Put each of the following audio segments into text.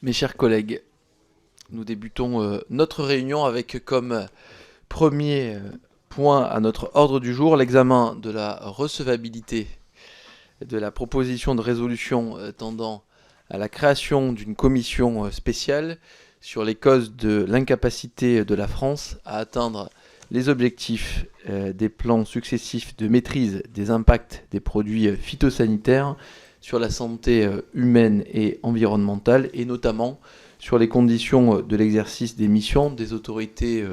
Mes chers collègues, nous débutons notre réunion avec comme premier point à notre ordre du jour l'examen de la recevabilité de la proposition de résolution tendant à la création d'une commission spéciale sur les causes de l'incapacité de la France à atteindre les objectifs des plans successifs de maîtrise des impacts des produits phytosanitaires sur la santé humaine et environnementale, et notamment sur les conditions de l'exercice des missions des autorités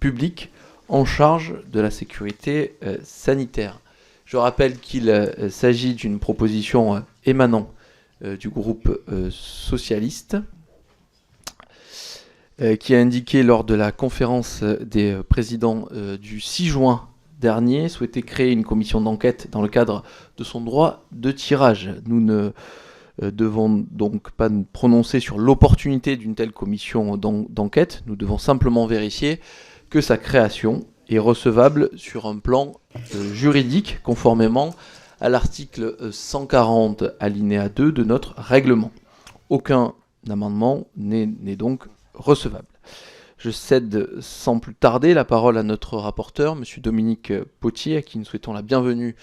publiques en charge de la sécurité sanitaire. Je rappelle qu'il s'agit d'une proposition émanant du groupe socialiste, qui a indiqué lors de la conférence des présidents du 6 juin dernier souhaiter créer une commission d'enquête dans le cadre de son droit de tirage. Nous ne devons donc pas nous prononcer sur l'opportunité d'une telle commission d'enquête. Nous devons simplement vérifier que sa création est recevable sur un plan juridique, conformément à l'article 140 alinéa 2 de notre règlement. Aucun amendement n'est donc recevable. Je cède sans plus tarder la parole à notre rapporteur, M. Dominique Potier, à qui nous souhaitons la bienvenue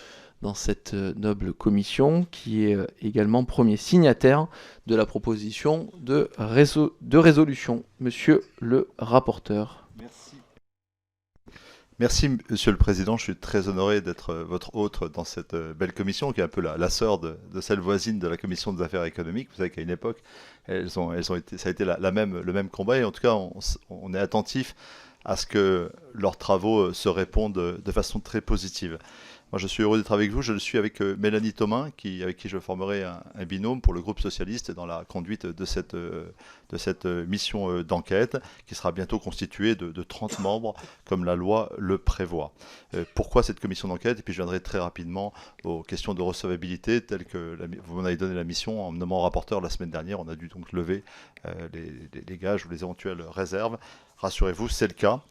dans cette noble commission, qui est également premier signataire de la proposition de résolution. Monsieur le rapporteur. Merci. Merci, Monsieur le Président. Je suis très honoré d'être votre hôte dans cette belle commission, qui est un peu la sœur de celle voisine de la Commission des affaires économiques. Vous savez qu'à une époque, elles ont été, ça a été le même combat. Et en tout cas, on est attentif à ce que leurs travaux se répondent de façon très positive. Moi, je suis heureux d'être avec vous. Je suis avec Mélanie Thomain, avec qui je formerai un binôme pour le groupe socialiste dans la conduite de cette mission d'enquête, qui sera bientôt constituée de 30 membres, comme la loi le prévoit. Pourquoi cette commission d'enquête? Et puis je viendrai très rapidement aux questions de recevabilité, telles que vous m'en avez donné la mission en me nommant rapporteur la semaine dernière. On a dû donc lever les gages ou les éventuelles réserves. Rassurez-vous, c'est le cas.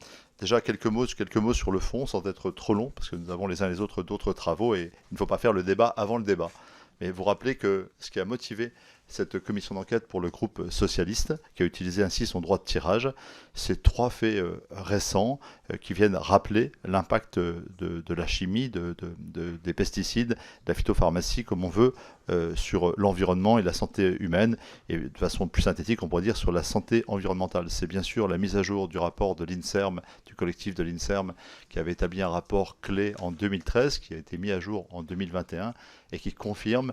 Déjà, quelques mots sur le fond, sans être trop long, parce que nous avons les uns les autres d'autres travaux, et il ne faut pas faire le débat avant le débat. Mais vous rappelez que ce qui a motivé cette commission d'enquête pour le groupe socialiste, qui a utilisé ainsi son droit de tirage, c'est trois faits récents qui viennent rappeler l'impact de la chimie, des pesticides, de la phytopharmacie, comme on veut, sur l'environnement et la santé humaine, et de façon plus synthétique, on pourrait dire sur la santé environnementale. C'est bien sûr la mise à jour du rapport de l'INSERM, du collectif de l'INSERM, qui avait établi un rapport clé en 2013, qui a été mis à jour en 2021, et qui confirme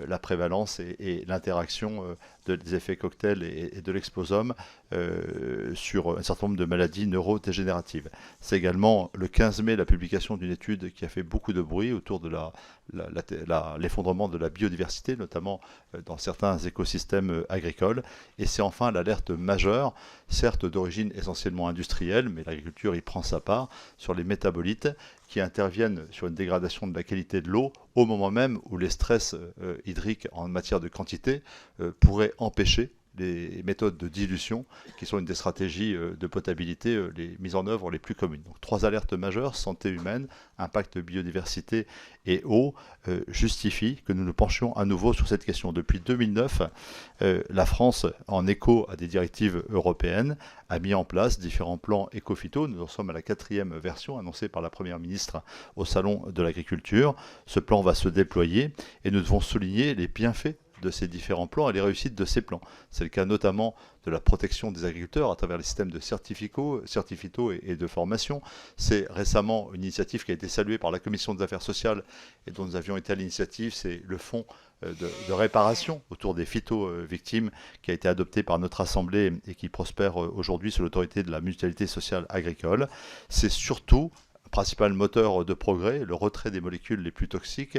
la prévalence et l'interaction des effets cocktails et de l'exposome sur un certain nombre de maladies neurodégénératives. C'est également le 15 mai la publication d'une étude qui a fait beaucoup de bruit autour de l'effondrement de la biodiversité, notamment dans certains écosystèmes agricoles. Et c'est enfin l'alerte majeure, certes d'origine essentiellement industrielle, mais l'agriculture y prend sa part, sur les métabolites qui interviennent sur une dégradation de la qualité de l'eau au moment même où les stress hydriques en matière de quantité pourraient empêcher les méthodes de dilution, qui sont une des stratégies de potabilité les mises en œuvre les plus communes. Donc trois alertes majeures: santé humaine, impact biodiversité et eau, justifient que nous nous penchions à nouveau sur cette question. Depuis 2009, la France, en écho à des directives européennes, a mis en place différents plans éco-phyto. Nous en sommes à la 4e version annoncée par la Première ministre au Salon de l'Agriculture. Ce plan va se déployer et nous devons souligner les bienfaits de ces différents plans et les réussites de ces plans. C'est le cas notamment de la protection des agriculteurs à travers les systèmes de certificats et de formation. C'est récemment une initiative qui a été saluée par la Commission des affaires sociales et dont nous avions été à l'initiative, c'est le fonds de réparation autour des phyto-victimes qui a été adopté par notre Assemblée et qui prospère aujourd'hui sous l'autorité de la Mutualité sociale agricole. C'est surtout principal moteur de progrès, le retrait des molécules les plus toxiques,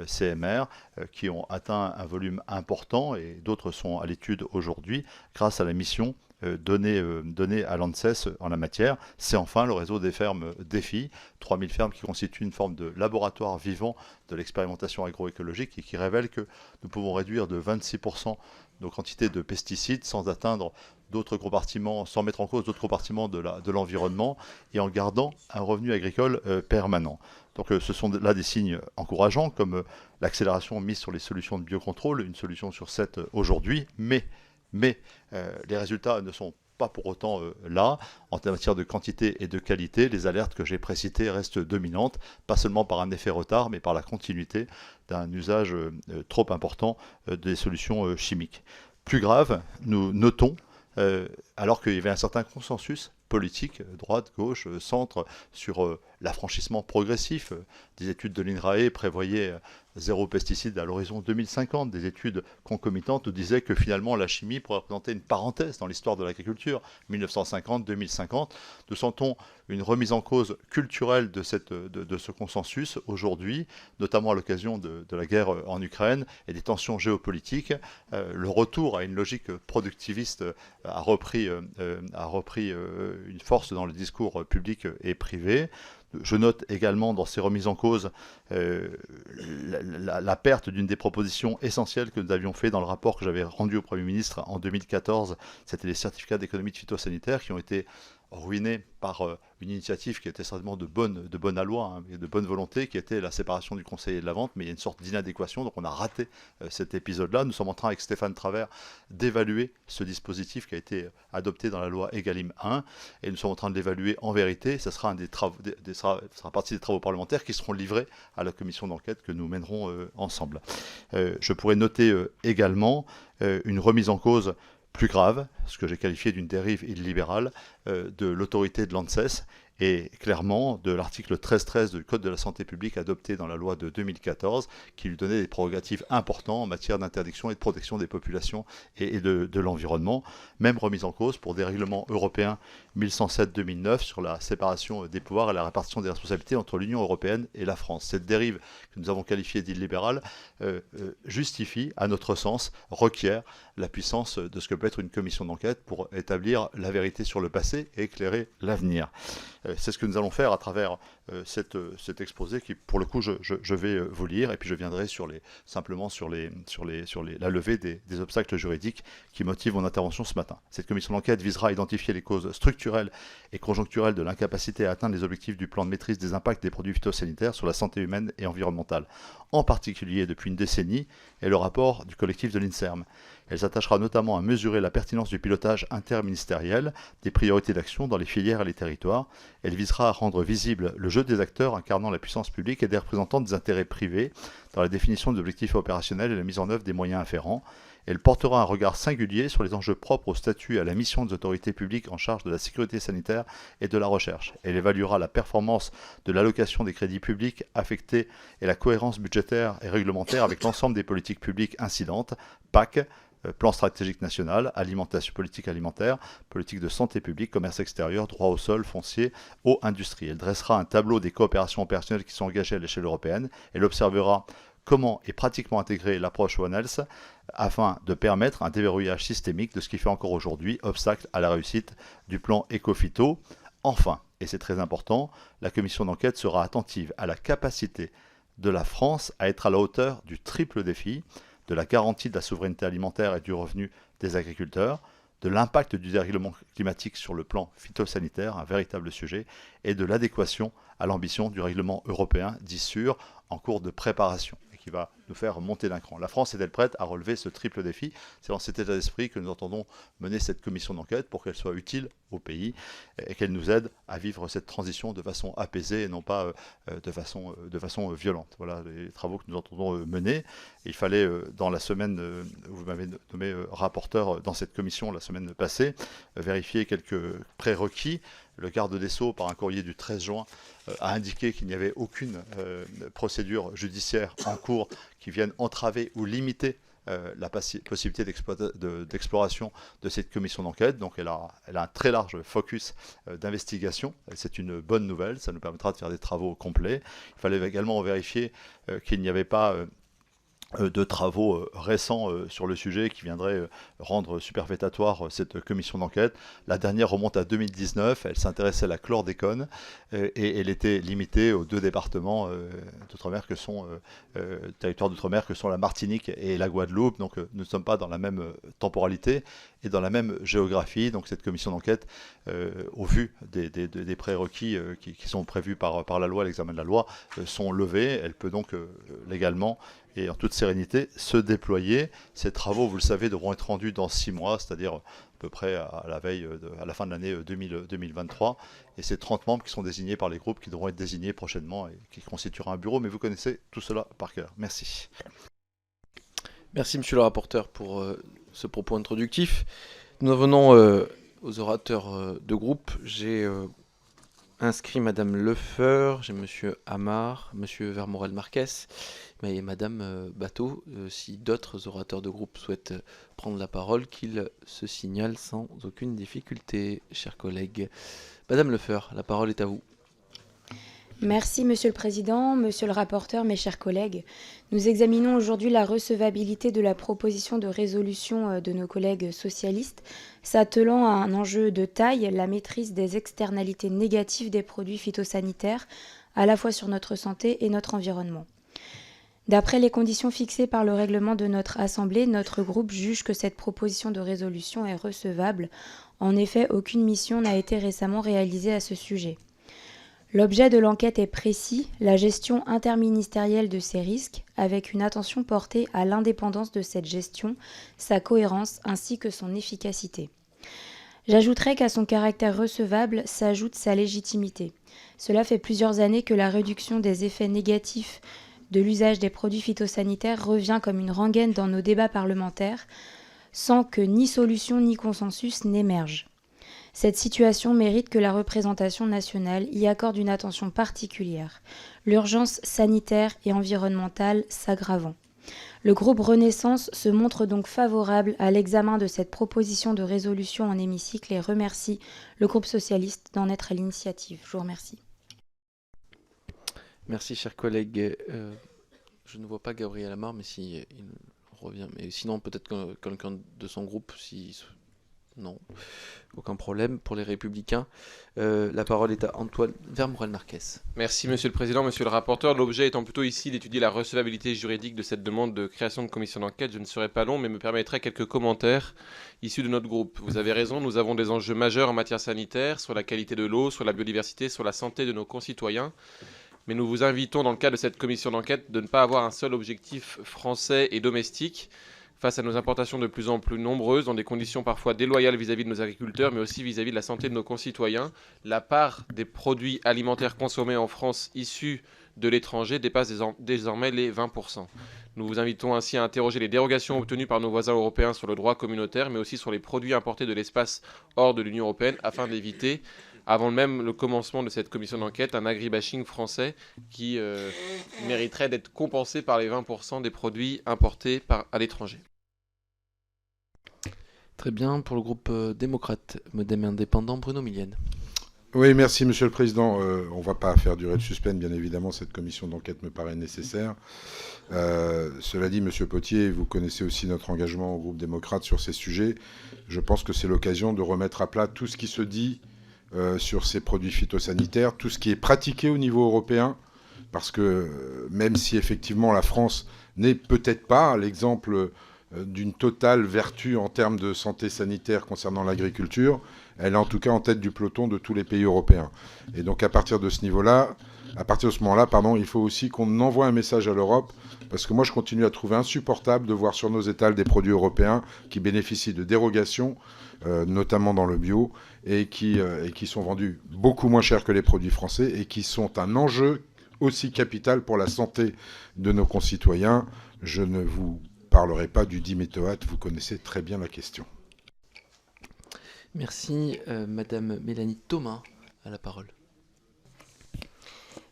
CMR, qui ont atteint un volume important, et d'autres sont à l'étude aujourd'hui grâce à la mission donnée à l'ANSES en la matière. C'est enfin le réseau des fermes DEFI, 3000 fermes qui constituent une forme de laboratoire vivant de l'expérimentation agroécologique et qui révèle que nous pouvons réduire de 26% nos quantités de pesticides sans atteindre d'autres compartiments, sans mettre en cause d'autres compartiments de l'environnement, et en gardant un revenu agricole permanent. Donc ce sont là des signes encourageants, comme l'accélération mise sur les solutions de biocontrôle, une solution sur 7 aujourd'hui, mais Mais les résultats ne sont pas pour autant là. En matière de quantité et de qualité, les alertes que j'ai précitées restent dominantes, pas seulement par un effet retard, mais par la continuité d'un usage trop important des solutions chimiques. Plus grave, nous notons, alors qu'il y avait un certain consensus politique, droite, gauche, centre, sur l'affranchissement progressif. Des études de l'INRAE prévoyaient zéro pesticide à l'horizon 2050. Des études concomitantes nous disaient que finalement la chimie pourrait représenter une parenthèse dans l'histoire de l'agriculture, 1950-2050. Nous sentons une remise en cause culturelle de ce consensus aujourd'hui, notamment à l'occasion de la guerre en Ukraine et des tensions géopolitiques. Le retour à une logique productiviste a repris une force dans le discours public et privé. Je note également dans ces remises en cause la perte d'une des propositions essentielles que nous avions fait dans le rapport que j'avais rendu au Premier ministre en 2014. C'était les certificats d'économie de phytosanitaire qui ont été ruinés par une initiative qui était certainement de bonne aloi et de bonne volonté, qui était la séparation du conseiller et de la vente, mais il y a une sorte d'inadéquation, donc on a raté cet épisode-là. Nous sommes en train, avec Stéphane Travert, d'évaluer ce dispositif qui a été adopté dans la loi Egalim 1, et nous sommes en train de l'évaluer en vérité. Ça sera ça sera partie des travaux parlementaires qui seront livrés à la commission d'enquête que nous mènerons ensemble. Je pourrais noter également une remise en cause plus grave, ce que j'ai qualifié d'une dérive illibérale de l'autorité de l'ANSES et clairement de l'article 13.13 du Code de la santé publique adopté dans la loi de 2014 qui lui donnait des prérogatives importantes en matière d'interdiction et de protection des populations et de l'environnement. Même remise en cause pour des règlements européens 1107-2009 sur la séparation des pouvoirs et la répartition des responsabilités entre l'Union européenne et la France. Cette dérive que nous avons qualifiée d'illibérale justifie, à notre sens, requiert la puissance de ce que peut être une commission d'enquête pour établir la vérité sur le passé et éclairer l'avenir. C'est ce que nous allons faire à travers cet exposé qui, pour le coup, je vais vous lire, et puis je viendrai simplement sur la levée des obstacles juridiques qui motivent mon intervention ce matin. Cette commission d'enquête visera à identifier les causes structurelles et conjoncturelles de l'incapacité à atteindre les objectifs du plan de maîtrise des impacts des produits phytosanitaires sur la santé humaine et environnementale, en particulier depuis une décennie, et le rapport du collectif de l'INSERM. Elle s'attachera notamment à mesurer la pertinence du pilotage interministériel des priorités d'action dans les filières et les territoires. Elle visera à rendre visible le jeu des acteurs incarnant la puissance publique et des représentants des intérêts privés dans la définition des objectifs opérationnels et la mise en œuvre des moyens afférents. Elle portera un regard singulier sur les enjeux propres au statut et à la mission des autorités publiques en charge de la sécurité sanitaire et de la recherche. Elle évaluera la performance de l'allocation des crédits publics affectés et la cohérence budgétaire et réglementaire avec l'ensemble des politiques publiques incidentes, PAC, plan stratégique national, alimentation, politique alimentaire, politique de santé publique, commerce extérieur, droit au sol, foncier, eau, industrie. Elle dressera un tableau des coopérations opérationnelles qui sont engagées à l'échelle européenne. Elle observera comment est pratiquement intégrée l'approche One Health afin de permettre un déverrouillage systémique de ce qui fait encore aujourd'hui obstacle à la réussite du plan Éco-Phyto. Enfin, et c'est très important, la commission d'enquête sera attentive à la capacité de la France à être à la hauteur du triple défi de la garantie de la souveraineté alimentaire et du revenu des agriculteurs, de l'impact du dérèglement climatique sur le plan phytosanitaire, un véritable sujet, et de l'adéquation à l'ambition du règlement européen dit sûr en cours de préparation et qui va nous faire monter d'un cran. La France est-elle prête à relever ce triple défi? C'est dans cet état d'esprit que nous entendons mener cette commission d'enquête pour qu'elle soit utile au pays et qu'elle nous aide à vivre cette transition de façon apaisée et non pas de façon violente. Voilà les travaux que nous entendons mener. Il fallait, dans la semaine où vous m'avez nommé rapporteur dans cette commission la semaine passée, vérifier quelques prérequis. Le garde des Sceaux, par un courrier du 13 juin, a indiqué qu'il n'y avait aucune procédure judiciaire en cours qui vienne entraver ou limiter la possibilité d'exploration de cette commission d'enquête. Donc elle a un très large focus d'investigation. C'est une bonne nouvelle, ça nous permettra de faire des travaux complets. Il fallait également vérifier qu'il n'y avait pas de travaux récents sur le sujet qui viendraient rendre superfétatoire cette commission d'enquête. La dernière remonte à 2019, elle s'intéressait à la chlordécone et elle était limitée aux deux départements d'outre-mer territoires d'outre-mer que sont la Martinique et la Guadeloupe. Donc nous ne sommes pas dans la même temporalité et dans la même géographie. Donc cette commission d'enquête, au vu des prérequis qui sont prévus par la loi, l'examen de la loi, sont levés. Elle peut donc légalement et en toute sérénité se déployer. Ces travaux, vous le savez, devront être rendus dans 6 mois, c'est-à-dire à peu près à la fin de l'année 2023. Et c'est 30 membres qui sont désignés par les groupes qui devront être désignés prochainement et qui constituera un bureau. Mais vous connaissez tout cela par cœur. Merci. Merci, monsieur le rapporteur, pour ce propos introductif. Nous en venons aux orateurs de groupe. J'ai inscrit Madame Lefeur, j'ai Monsieur Amar, Monsieur Vermorel-Marquez et Madame Bateau. Si d'autres orateurs de groupe souhaitent prendre la parole, qu'ils se signalent sans aucune difficulté, chers collègues. Madame Lefeur, la parole est à vous. Merci Monsieur le Président, Monsieur le rapporteur, mes chers collègues. Nous examinons aujourd'hui la recevabilité de la proposition de résolution de nos collègues socialistes, s'attelant à un enjeu de taille, la maîtrise des externalités négatives des produits phytosanitaires, à la fois sur notre santé et notre environnement. D'après les conditions fixées par le règlement de notre Assemblée, notre groupe juge que cette proposition de résolution est recevable. En effet, aucune mission n'a été récemment réalisée à ce sujet. L'objet de l'enquête est précis, la gestion interministérielle de ces risques, avec une attention portée à l'indépendance de cette gestion, sa cohérence ainsi que son efficacité. J'ajouterai qu'à son caractère recevable s'ajoute sa légitimité. Cela fait plusieurs années que la réduction des effets négatifs de l'usage des produits phytosanitaires revient comme une rengaine dans nos débats parlementaires, sans que ni solution ni consensus n'émergent. Cette situation mérite que la représentation nationale y accorde une attention particulière, l'urgence sanitaire et environnementale s'aggravant. Le groupe Renaissance se montre donc favorable à l'examen de cette proposition de résolution en hémicycle et remercie le groupe socialiste d'en être à l'initiative. Je vous remercie. Merci, chers collègues. Je ne vois pas Gabriel Amar, mais si il revient. Mais sinon, peut-être que quelqu'un de son groupe, si... Non, aucun problème. Pour les Républicains, la parole est à Antoine Vermorel-Marquez. Merci Monsieur le Président, Monsieur le rapporteur. L'objet étant plutôt ici d'étudier la recevabilité juridique de cette demande de création de commission d'enquête, je ne serai pas long, mais me permettrai quelques commentaires issus de notre groupe. Vous avez raison, nous avons des enjeux majeurs en matière sanitaire, sur la qualité de l'eau, sur la biodiversité, sur la santé de nos concitoyens. Mais nous vous invitons, dans le cadre de cette commission d'enquête, de ne pas avoir un seul objectif français et domestique, face à nos importations de plus en plus nombreuses, dans des conditions parfois déloyales vis-à-vis de nos agriculteurs, mais aussi vis-à-vis de la santé de nos concitoyens. La part des produits alimentaires consommés en France issus de l'étranger dépasse désormais les 20%. Nous vous invitons ainsi à interroger les dérogations obtenues par nos voisins européens sur le droit communautaire, mais aussi sur les produits importés de l'espace hors de l'Union européenne, afin d'éviter, avant même le commencement de cette commission d'enquête, un agribashing français qui mériterait d'être compensé par les 20% des produits importés à l'étranger. Très bien, pour le groupe démocrate, Modem et indépendant, Bruno Millienne. Oui, merci Monsieur le Président. On ne va pas faire durer le suspense, bien évidemment, cette commission d'enquête me paraît nécessaire. Cela dit, Monsieur Potier, vous connaissez aussi notre engagement au groupe démocrate sur ces sujets. Je pense que c'est l'occasion de remettre à plat tout ce qui se dit sur ces produits phytosanitaires, tout ce qui est pratiqué au niveau européen, parce que même si effectivement la France n'est peut-être pas l'exemple d'une totale vertu en termes de santé sanitaire concernant l'agriculture, elle est en tout cas en tête du peloton de tous les pays européens. Et donc à partir de ce moment-là, il faut aussi qu'on envoie un message à l'Europe, parce que moi je continue à trouver insupportable de voir sur nos étals des produits européens qui bénéficient de dérogations, notamment dans le bio, et qui sont vendus beaucoup moins cher que les produits français et qui sont un enjeu aussi capital pour la santé de nos concitoyens. Je ne vous parlerai pas du diméthoate, vous connaissez très bien la question. Merci, Madame Mélanie Thomas, à la parole.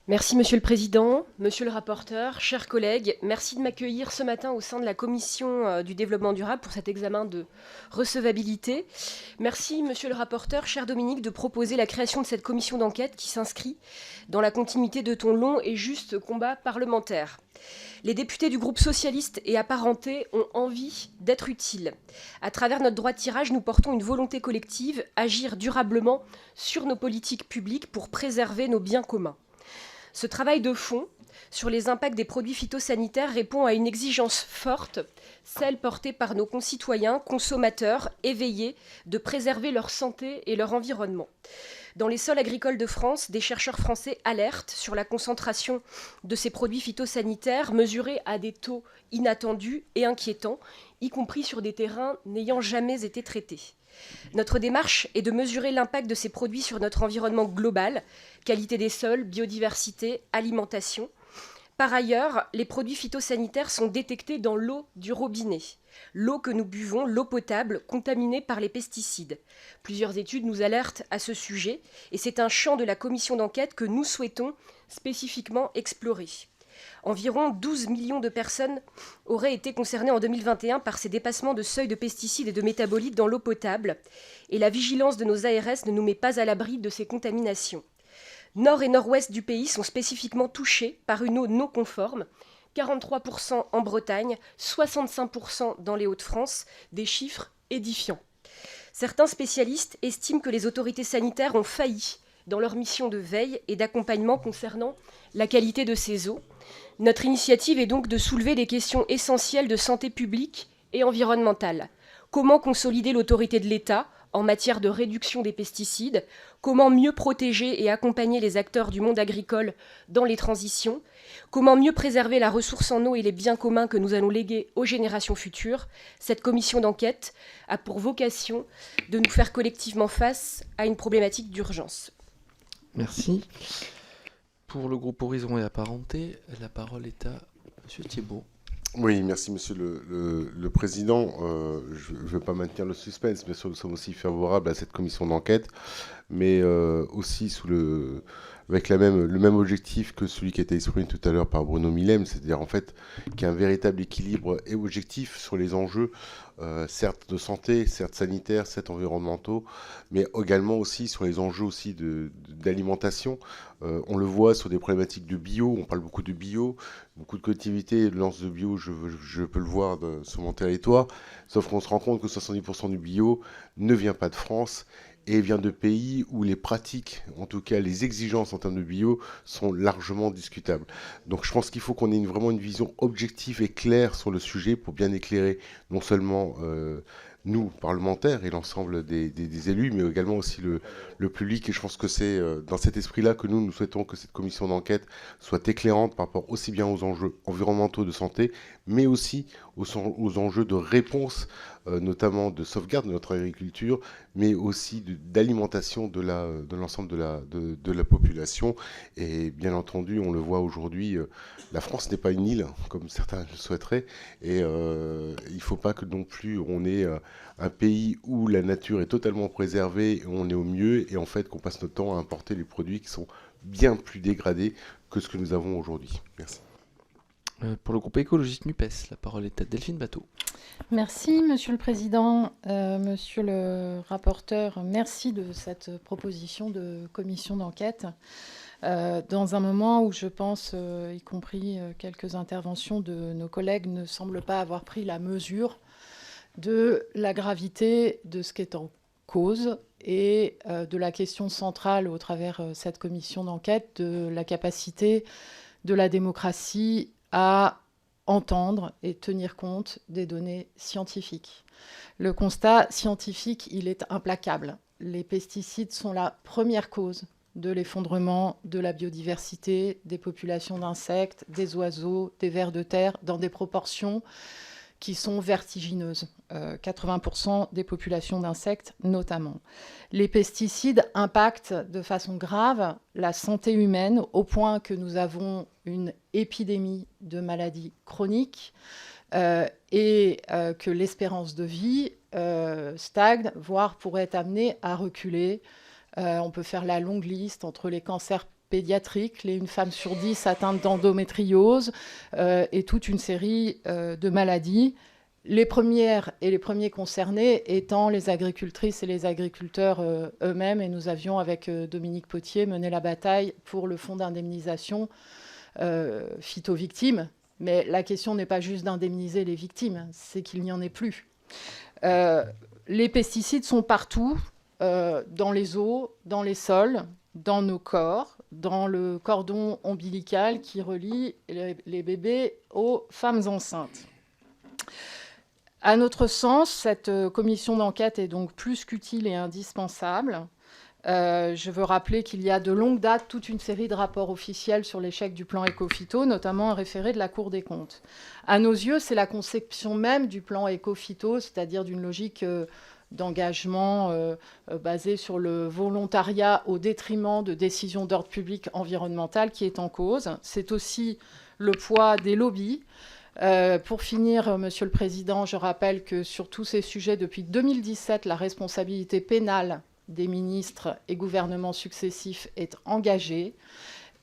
Merci Monsieur le Président, Monsieur le rapporteur, chers collègues, merci de m'accueillir ce matin au sein de la Commission du développement durable pour cet examen de recevabilité. Merci Monsieur le rapporteur, cher Dominique, de proposer la création de cette commission d'enquête qui s'inscrit dans la continuité de ton long et juste combat parlementaire. Les députés du groupe socialiste et apparentés ont envie d'être utiles. À travers notre droit de tirage, nous portons une volonté collective, agir durablement sur nos politiques publiques pour préserver nos biens communs. Ce travail de fond sur les impacts des produits phytosanitaires répond à une exigence forte, celle portée par nos concitoyens, consommateurs, éveillés, de préserver leur santé et leur environnement. Dans les sols agricoles de France, des chercheurs français alertent sur la concentration de ces produits phytosanitaires mesurés à des taux inattendus et inquiétants, y compris sur des terrains n'ayant jamais été traités. Notre démarche est de mesurer l'impact de ces produits sur notre environnement global, qualité des sols, biodiversité, alimentation. Par ailleurs, les produits phytosanitaires sont détectés dans l'eau du robinet. L'eau que nous buvons, l'eau potable, contaminée par les pesticides. Plusieurs études nous alertent à ce sujet et c'est un champ de la commission d'enquête que nous souhaitons spécifiquement explorer. Environ 12 millions de personnes auraient été concernées en 2021 par ces dépassements de seuil de pesticides et de métabolites dans l'eau potable et la vigilance de nos ARS ne nous met pas à l'abri de ces contaminations. Nord et nord-ouest du pays sont spécifiquement touchés par une eau non conforme, 43% en Bretagne, 65% dans les Hauts-de-France, des chiffres édifiants. Certains spécialistes estiment que les autorités sanitaires ont failli dans leur mission de veille et d'accompagnement concernant la qualité de ces eaux. Notre initiative est donc de soulever des questions essentielles de santé publique et environnementale. Comment consolider l'autorité de l'État en matière de réduction des pesticides? Comment mieux protéger et accompagner les acteurs du monde agricole dans les transitions? Comment mieux préserver la ressource en eau et les biens communs que nous allons léguer aux générations futures? Cette commission d'enquête a pour vocation de nous faire collectivement face à une problématique d'urgence. Merci. Pour le groupe Horizon et Apparentés, la parole est à M. Thiébaut. Oui, merci Monsieur le Président. Je ne veux pas maintenir le suspense, bien sûr, nous sommes aussi favorables à cette commission d'enquête, mais aussi avec le même objectif que celui qui a été exprimé tout à l'heure par Bruno Millem, c'est-à-dire en fait qu'il y a un véritable équilibre et objectif sur les enjeux, certes de santé, certes sanitaires, certes environnementaux, mais également aussi sur les enjeux aussi d'alimentation. On le voit sur des problématiques de bio, on parle beaucoup de bio, beaucoup de collectivités lancent de bio, je peux le voir sur mon territoire, sauf qu'on se rend compte que 70% du bio ne vient pas de France et vient de pays où les pratiques, en tout cas les exigences en termes de bio, sont largement discutables. Donc je pense qu'il faut qu'on ait vraiment une vision objective et claire sur le sujet pour bien éclairer non seulement nous, parlementaires, et l'ensemble des élus, mais également aussi le public. Et je pense que c'est dans cet esprit-là que nous souhaitons que cette commission d'enquête soit éclairante par rapport aussi bien aux enjeux environnementaux de santé, mais aussi aux enjeux de réponse, notamment de sauvegarde de notre agriculture, mais aussi d'alimentation de l'ensemble de la population. Et bien entendu, on le voit aujourd'hui, la France n'est pas une île, comme certains le souhaiteraient, et il ne faut pas que non plus on ait un pays où la nature est totalement préservée, où on est au mieux, et en fait qu'on passe notre temps à importer les produits qui sont bien plus dégradés que ce que nous avons aujourd'hui. Merci. Pour le groupe écologiste NUPES, la parole est à Delphine Bateau. Merci, Monsieur le Président. Monsieur le rapporteur, merci de cette proposition de commission d'enquête. Dans un moment où je pense, y compris quelques interventions de nos collègues, ne semblent pas avoir pris la mesure de la gravité de ce qui est en cause et de la question centrale au travers cette commission d'enquête, de la capacité de la démocratie à entendre et tenir compte des données scientifiques. Le constat scientifique, il est implacable. Les pesticides sont la première cause de l'effondrement de la biodiversité, des populations d'insectes, des oiseaux, des vers de terre, dans des proportions qui sont vertigineuses. 80% des populations d'insectes notamment. Les pesticides impactent de façon grave la santé humaine au point que nous avons une épidémie de maladies chroniques et que l'espérance de vie stagne, voire pourrait être amenée à reculer. On peut faire la longue liste entre les cancers pédiatriques, une femme sur 10 atteinte d'endométriose et toute une série de maladies. Les premières et les premiers concernés étant les agricultrices et les agriculteurs eux-mêmes. Et nous avions, avec Dominique Potier, mené la bataille pour le fonds d'indemnisation phyto-victimes. Mais la question n'est pas juste d'indemniser les victimes, c'est qu'il n'y en ait plus. Les pesticides sont partout, dans les eaux, dans les sols, dans nos corps, dans le cordon ombilical qui relie les bébés aux femmes enceintes. À notre sens, cette commission d'enquête est donc plus qu'utile et indispensable. Je veux rappeler qu'il y a de longue date toute une série de rapports officiels sur l'échec du plan éco-phyto, notamment un référé de la Cour des comptes. À nos yeux, c'est la conception même du plan éco-phyto, c'est-à-dire d'une logique d'engagement basée sur le volontariat au détriment de décisions d'ordre public environnemental qui est en cause. C'est aussi le poids des lobbies. Pour finir, Monsieur le Président, je rappelle que sur tous ces sujets, depuis 2017, la responsabilité pénale des ministres et gouvernements successifs est engagée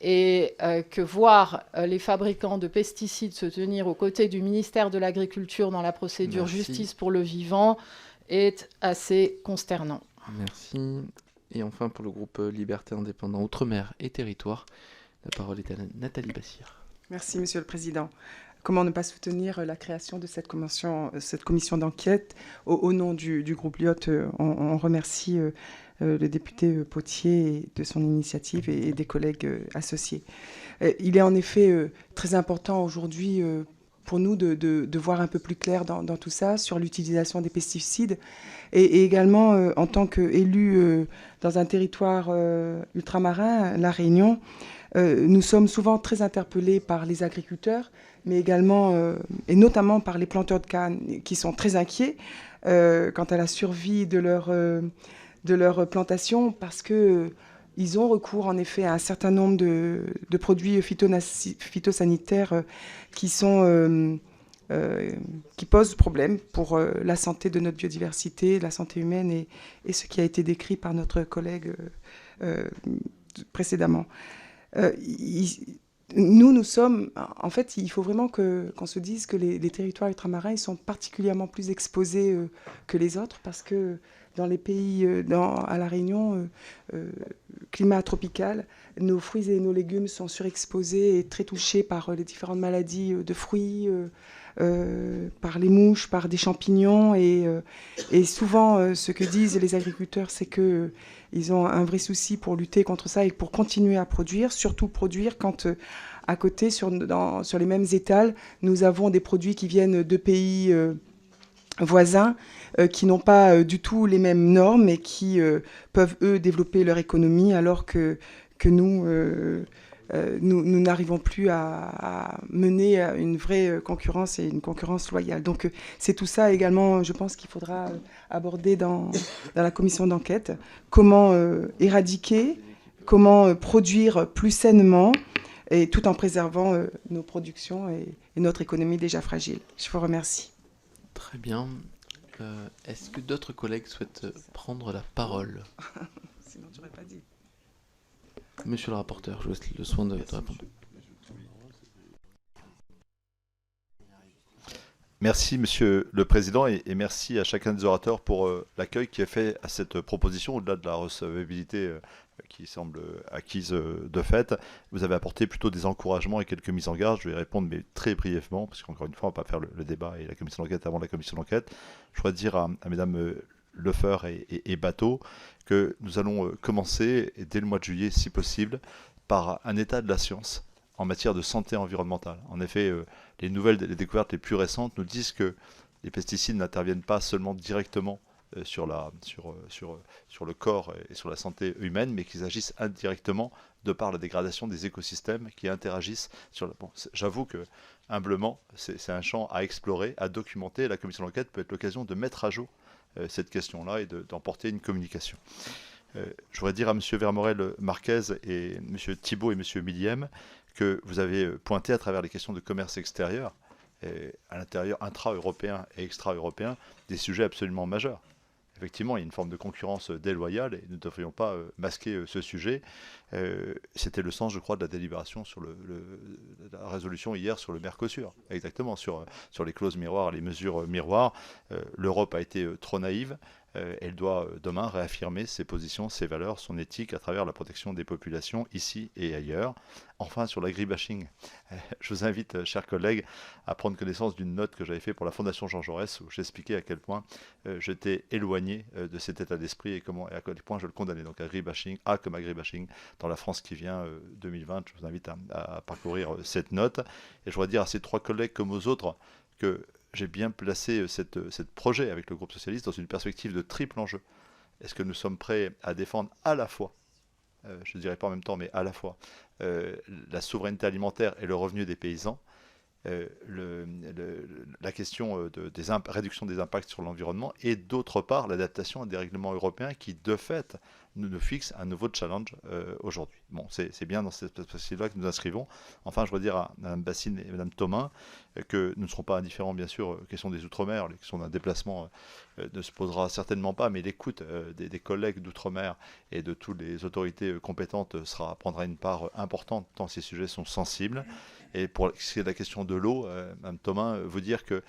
et que voir les fabricants de pesticides se tenir aux côtés du ministère de l'Agriculture dans la procédure justice pour le vivant est assez consternant. Merci. Et enfin, pour le groupe Liberté Indépendant Outre-mer et Territoire, la parole est à Nathalie Bassir. Merci, Monsieur le Président. Comment ne pas soutenir la création de cette commission d'enquête au nom du groupe Lyotte. On remercie le député Potier de son initiative et des collègues associés. Il est en effet très important aujourd'hui pour nous de voir un peu plus clair dans tout ça sur l'utilisation des pesticides et également en tant qu'élu dans un territoire ultramarin, La Réunion, nous sommes souvent très interpellés par les agriculteurs, mais également et notamment par les planteurs de canne qui sont très inquiets quant à la survie de leur plantation parce que ils ont recours en effet à un certain nombre de produits phytosanitaires qui posent problème pour la santé de notre biodiversité, la santé humaine et ce qui a été décrit par notre collègue précédemment. Nous sommes... En fait, il faut vraiment qu'on se dise que les territoires ultramarins ils sont particulièrement plus exposés que les autres parce que dans les pays, à La Réunion, climat tropical, nos fruits et nos légumes sont surexposés et très touchés par les différentes maladies de fruits, par les mouches, par des champignons. Et souvent, ce que disent les agriculteurs, c'est qu'ils ont un vrai souci pour lutter contre ça et pour continuer à produire, surtout produire quand... à côté, sur les mêmes étals, nous avons des produits qui viennent de pays voisins qui n'ont pas du tout les mêmes normes et qui peuvent, eux, développer leur économie alors que nous n'arrivons plus à mener une vraie concurrence et une concurrence loyale. Donc c'est tout ça également, je pense qu'il faudra aborder dans la commission d'enquête. Comment éradiquer, comment produire plus sainement et tout en préservant nos productions et notre économie déjà fragile. Je vous remercie. Très bien. Est-ce que d'autres collègues souhaitent prendre la parole? Sinon, je n'aurais pas dit. Monsieur le rapporteur, je vous laisse le soin de répondre. Merci, Monsieur le Président, et merci à chacun des orateurs pour l'accueil qui est fait à cette proposition, au-delà de la recevabilité qui semble acquise de fait. Vous avez apporté plutôt des encouragements et quelques mises en garde. Je vais répondre, mais très brièvement, parce qu'encore une fois, on ne va pas faire le débat et la commission d'enquête avant la commission d'enquête. Je voudrais dire à mesdames Leffer et Bateau que nous allons commencer, dès le mois de juillet, si possible, par un état de la science en matière de santé environnementale. En effet, les découvertes les plus récentes nous disent que les pesticides n'interviennent pas seulement directement sur le corps et sur la santé humaine, mais qu'ils agissent indirectement de par la dégradation des écosystèmes qui interagissent sur la... Bon, j'avoue que, humblement, c'est un champ à explorer, à documenter. La commission d'enquête peut être l'occasion de mettre à jour cette question-là et d'en porter une communication. Je voudrais dire à M. Vermorel-Marquez et M. Thibault et M. Milliem que vous avez pointé à travers les questions de commerce extérieur, et à l'intérieur intra-européen et extra-européen, des sujets absolument majeurs. Effectivement, il y a une forme de concurrence déloyale et nous ne devrions pas masquer ce sujet. C'était le sens, je crois, de la délibération sur la résolution hier sur le Mercosur. Exactement, sur les clauses miroirs, les mesures miroirs. L'Europe a été trop naïve. Elle doit demain réaffirmer ses positions, ses valeurs, son éthique à travers la protection des populations ici et ailleurs. Enfin, sur l'agribashing, je vous invite, chers collègues, à prendre connaissance d'une note que j'avais faite pour la Fondation Jean Jaurès où j'expliquais à quel point j'étais éloigné de cet état d'esprit et à quel point je le condamnais. Donc agribashing, A comme agribashing, dans la France qui vient 2020, je vous invite à parcourir cette note. Et je voudrais dire à ces trois collègues comme aux autres que j'ai bien placé ce projet avec le groupe socialiste dans une perspective de triple enjeu. est-ce que nous sommes prêts à défendre à la fois, je ne dirais pas en même temps, mais à la fois, la souveraineté alimentaire et le revenu des paysans, la question de réduction des impacts sur l'environnement, et d'autre part l'adaptation à des règlements européens qui de fait nous fixent un nouveau challenge aujourd'hui. Bon, c'est bien dans cette perspective-là que nous inscrivons. Enfin, je veux dire à Mme Bassine et Mme Thomas que nous ne serons pas indifférents, bien sûr, aux questions des Outre-mer. Les questions d'un déplacement ne se posera certainement pas, mais l'écoute des collègues d'Outre-mer et de toutes les autorités compétentes prendra une part importante tant ces sujets sont sensibles. Et pour ce qui est de la question de l'eau, Mme Thomas, vous dire qu'elle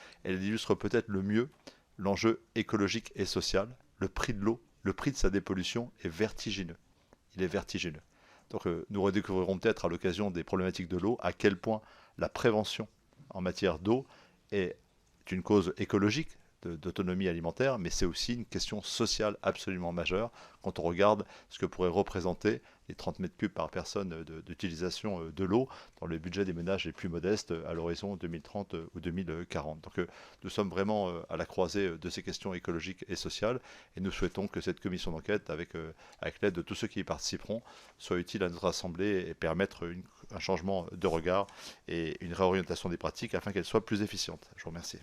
illustre peut-être le mieux l'enjeu écologique et social. Le prix de l'eau, le prix de sa dépollution est vertigineux. Il est vertigineux. Donc nous redécouvrirons peut-être à l'occasion des problématiques de l'eau à quel point la prévention en matière d'eau est une cause écologique d'autonomie alimentaire, mais c'est aussi une question sociale absolument majeure quand on regarde ce que pourrait représenter les 30 mètres cubes par personne d'utilisation de l'eau dans le budget des ménages les plus modestes à l'horizon 2030 ou 2040. Donc nous sommes vraiment à la croisée de ces questions écologiques et sociales, et nous souhaitons que cette commission d'enquête, avec l'aide de tous ceux qui y participeront, soit utile à notre Assemblée et permettre un changement de regard et une réorientation des pratiques afin qu'elles soient plus efficientes. Je vous remercie.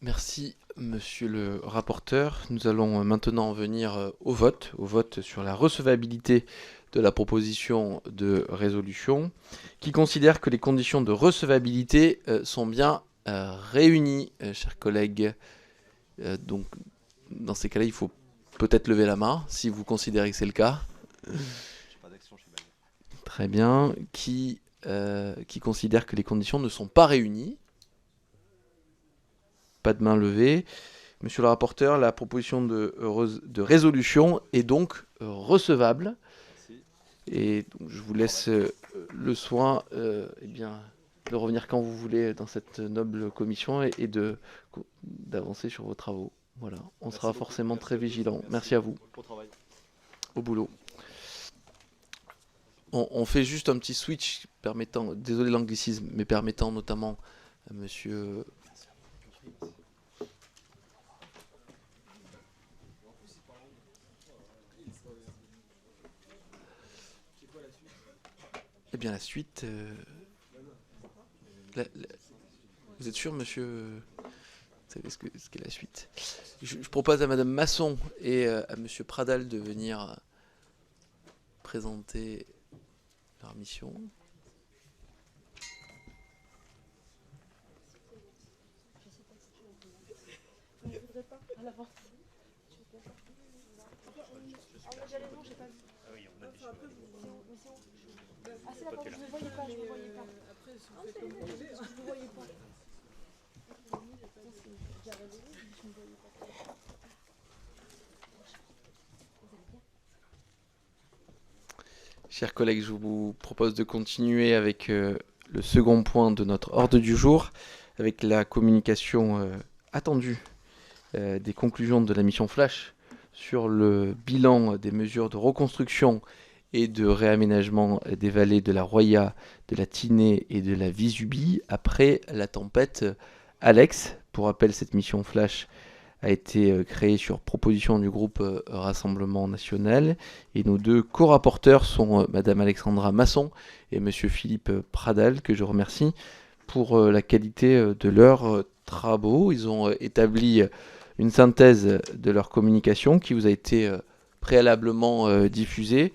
Merci, monsieur le rapporteur. Nous allons maintenant en venir au vote sur la recevabilité de la proposition de résolution, qui considère que les conditions de recevabilité sont bien réunies, chers collègues. Donc, dans ces cas-là, il faut peut-être lever la main, si vous considérez que c'est le cas. Très bien. Qui considère que les conditions ne sont pas réunies? Pas de main levée. Monsieur le rapporteur, la proposition de résolution est donc recevable. Merci. Et donc, je vous laisse le soin de revenir quand vous voulez dans cette noble commission et d'avancer sur vos travaux. Voilà, on sera forcément très vigilant. Merci à vous. Bon travail. Au boulot. On fait juste un petit switch permettant, désolé l'anglicisme, mais permettant notamment à monsieur... Eh bien, la suite... Vous êtes sûr, monsieur? Vous savez ce qu'est la suite? Je propose à madame Masson et à monsieur Pradal de venir présenter leur mission. Chers collègues, je vous propose de continuer avec le second point de notre ordre du jour, avec la communication attendue des conclusions de la mission Flash sur le bilan des mesures de reconstruction et de réaménagement des vallées de la Roya, de la Tinée et de la Vésubie après la tempête Alex. Pour rappel, cette mission Flash a été créée sur proposition du groupe Rassemblement National, et nos deux co-rapporteurs sont madame Alexandra Masson et monsieur Philippe Pradal, que je remercie pour la qualité de leurs travaux. Ils ont établi une synthèse de leur communication qui vous a été préalablement diffusée.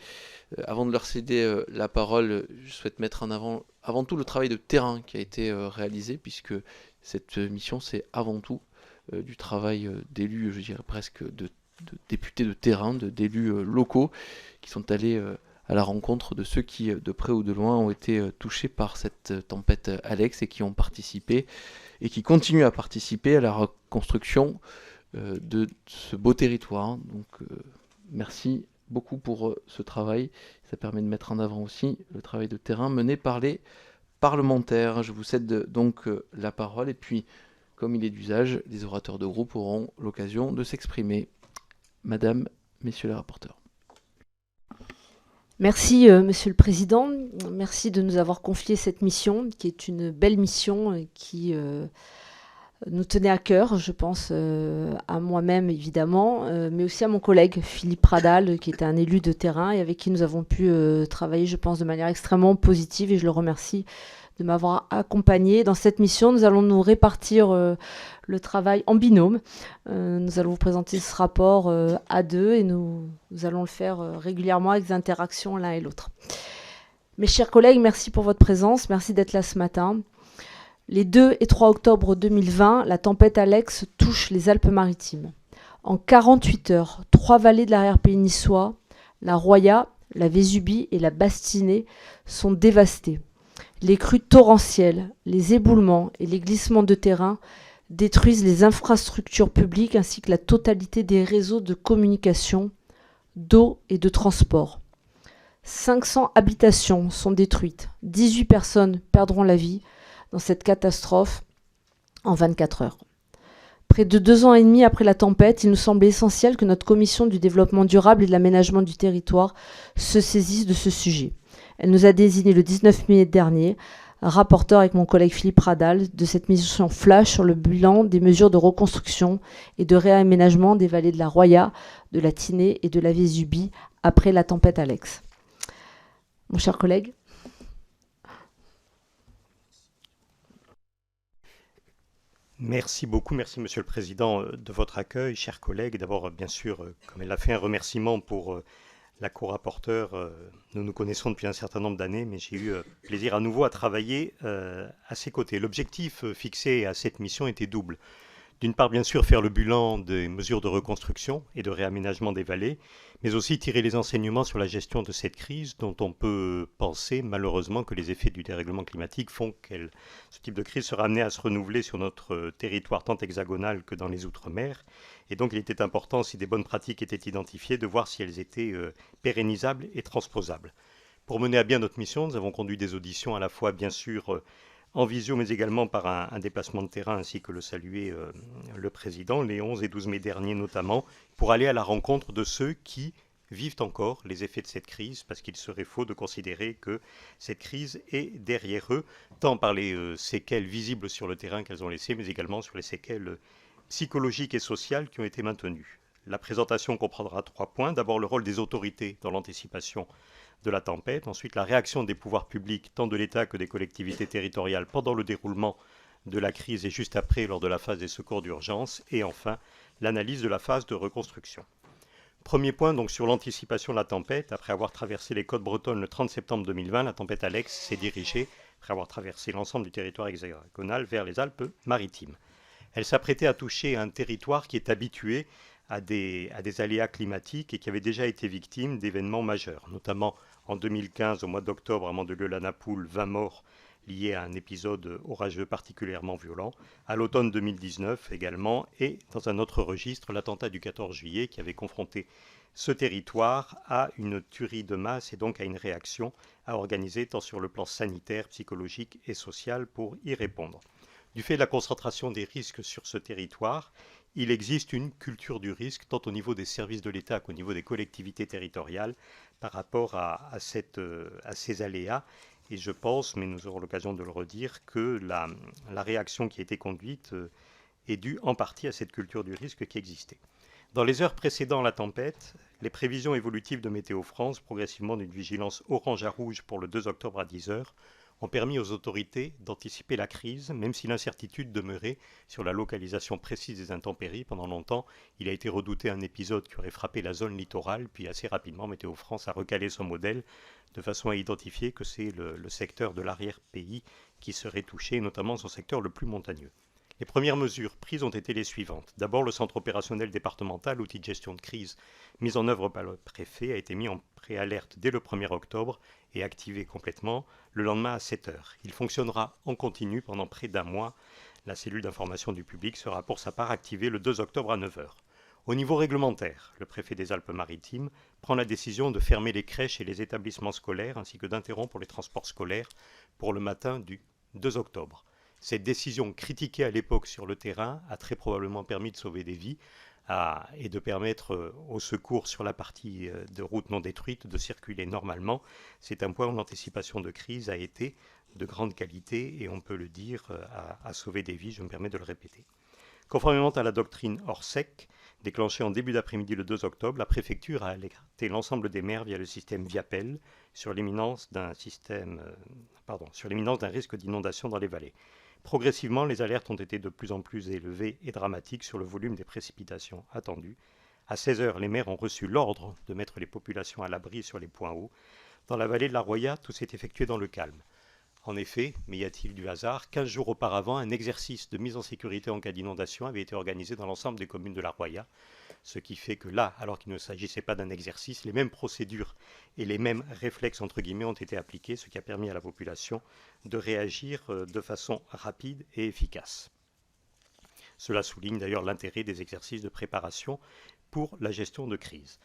Avant de leur céder la parole, je souhaite mettre en avant tout le travail de terrain qui a été réalisé, puisque cette mission, c'est avant tout du travail d'élus, je dirais presque de députés de terrain, d'élus locaux, qui sont allés à la rencontre de ceux qui, de près ou de loin, ont été touchés par cette tempête Alex et qui ont participé et qui continuent à participer à la reconstruction de ce beau territoire. Donc merci beaucoup pour ce travail. Ça permet de mettre en avant aussi le travail de terrain mené par les parlementaires. Je vous cède donc la parole, et puis, comme il est d'usage, les orateurs de groupe auront l'occasion de s'exprimer. Madame, messieurs les rapporteurs. Merci, Monsieur le Président. Merci de nous avoir confié cette mission, qui est une belle mission qui nous tenait à cœur, je pense à moi-même évidemment, mais aussi à mon collègue Philippe Pradal, qui était un élu de terrain et avec qui nous avons pu travailler, je pense, de manière extrêmement positive, et je le remercie de m'avoir accompagné. Dans cette mission, nous allons nous répartir le travail en binôme. Nous allons vous présenter ce rapport à deux, et nous allons le faire régulièrement avec des interactions l'un et l'autre. Mes chers collègues, merci pour votre présence, merci d'être là ce matin. Les 2 et 3 octobre 2020, la tempête Alex touche les Alpes-Maritimes. En 48 heures, 3 vallées de l'arrière-pays niçois, la Roya, la Vésubie et la Bastinée, sont dévastées. Les crues torrentielles, les éboulements et les glissements de terrain détruisent les infrastructures publiques ainsi que la totalité des réseaux de communication, d'eau et de transport. 500 habitations sont détruites. 18 personnes perdront la vie dans cette catastrophe en 24 heures. Près de 2 ans et demi après la tempête, il nous semble essentiel que notre commission du développement durable et de l'aménagement du territoire se saisisse de ce sujet. Elle nous a désigné le 19 mai dernier, rapporteur avec mon collègue Philippe Pradal, de cette mission flash sur le bilan des mesures de reconstruction et de réaménagement des vallées de la Roya, de la Tinée et de la Vésubie après la tempête Alex. Mon cher collègue. Merci beaucoup, merci Monsieur le Président de votre accueil, chers collègues. D'abord, bien sûr, comme elle l'a fait, un remerciement pour la co-rapporteure. Nous nous connaissons depuis un certain nombre d'années, mais j'ai eu plaisir à nouveau à travailler à ses côtés. L'objectif fixé à cette mission était double. D'une part, bien sûr, faire le bilan des mesures de reconstruction et de réaménagement des vallées, mais aussi tirer les enseignements sur la gestion de cette crise dont on peut penser malheureusement que les effets du dérèglement climatique font que ce type de crise sera amené à se renouveler sur notre territoire tant hexagonal que dans les Outre-mer. Et donc il était important, si des bonnes pratiques étaient identifiées, de voir si elles étaient pérennisables et transposables. Pour mener à bien notre mission, nous avons conduit des auditions à la fois, bien sûr, en visio, mais également par un déplacement de terrain, ainsi que le saluait le Président, les 11 et 12 mai derniers notamment, pour aller à la rencontre de ceux qui vivent encore les effets de cette crise, parce qu'il serait faux de considérer que cette crise est derrière eux, tant par les séquelles visibles sur le terrain qu'elles ont laissées, mais également sur les séquelles psychologiques et sociales qui ont été maintenues. La présentation comprendra 3 points. D'abord, le rôle des autorités dans l'anticipation de la tempête, ensuite la réaction des pouvoirs publics, tant de l'État que des collectivités territoriales pendant le déroulement de la crise et juste après lors de la phase des secours d'urgence, et enfin l'analyse de la phase de reconstruction. Premier point donc sur l'anticipation de la tempête. Après avoir traversé les côtes bretonnes le 30 septembre 2020, la tempête Alex s'est dirigée, après avoir traversé l'ensemble du territoire hexagonal, vers les Alpes-Maritimes. Elle s'apprêtait à toucher un territoire qui est habitué à des aléas climatiques et qui avait déjà été victime d'événements majeurs, notamment en 2015, au mois d'octobre, à Mandelieu-la-Napoule, 20 morts liés à un épisode orageux particulièrement violent. À l'automne 2019 également, et dans un autre registre, l'attentat du 14 juillet qui avait confronté ce territoire à une tuerie de masse et donc à une réaction à organiser tant sur le plan sanitaire, psychologique et social pour y répondre. Du fait de la concentration des risques sur ce territoire, il existe une culture du risque, tant au niveau des services de l'État qu'au niveau des collectivités territoriales, par rapport à ces aléas. Et je pense, mais nous aurons l'occasion de le redire, que la réaction qui a été conduite est due en partie à cette culture du risque qui existait. Dans les heures précédant la tempête, les prévisions évolutives de Météo France, progressivement d'une vigilance orange à rouge pour le 2 octobre à 10 heures, ont permis aux autorités d'anticiper la crise, même si l'incertitude demeurait sur la localisation précise des intempéries. Pendant longtemps, il a été redouté un épisode qui aurait frappé la zone littorale, puis assez rapidement, Météo France a recalé son modèle de façon à identifier que c'est le secteur de l'arrière-pays qui serait touché, notamment son secteur le plus montagneux. Les premières mesures prises ont été les suivantes. D'abord, le centre opérationnel départemental, outil de gestion de crise mis en œuvre par le préfet, a été mis en préalerte dès le 1er octobre et activé complètement le lendemain à 7 heures. Il fonctionnera en continu pendant près d'un mois. La cellule d'information du public sera pour sa part activée le 2 octobre à 9 heures. Au niveau réglementaire, le préfet des Alpes-Maritimes prend la décision de fermer les crèches et les établissements scolaires ainsi que d'interrompre les transports scolaires pour le matin du 2 octobre. Cette décision critiquée à l'époque sur le terrain a très probablement permis de sauver des vies. et de permettre aux secours sur la partie de route non détruite de circuler normalement. C'est un point où l'anticipation de crise a été de grande qualité et on peut le dire, a sauvé des vies, je me permets de le répéter. Conformément à la doctrine Orsec, déclenchée en début d'après-midi le 2 octobre, la préfecture a alerté l'ensemble des maires via le système Viapel sur l'imminence d'un risque d'inondation dans les vallées. Progressivement, les alertes ont été de plus en plus élevées et dramatiques sur le volume des précipitations attendues. À 16 heures, les maires ont reçu l'ordre de mettre les populations à l'abri sur les points hauts. Dans la vallée de la Roya, tout s'est effectué dans le calme. En effet, mais y a-t-il du hasard, 15 jours auparavant, un exercice de mise en sécurité en cas d'inondation avait été organisé dans l'ensemble des communes de la Roya, ce qui fait que là, alors qu'il ne s'agissait pas d'un exercice, les mêmes procédures et les mêmes réflexes entre guillemets ont été appliqués, ce qui a permis à la population de réagir de façon rapide et efficace. Cela souligne d'ailleurs l'intérêt des exercices de préparation pour la gestion de crise.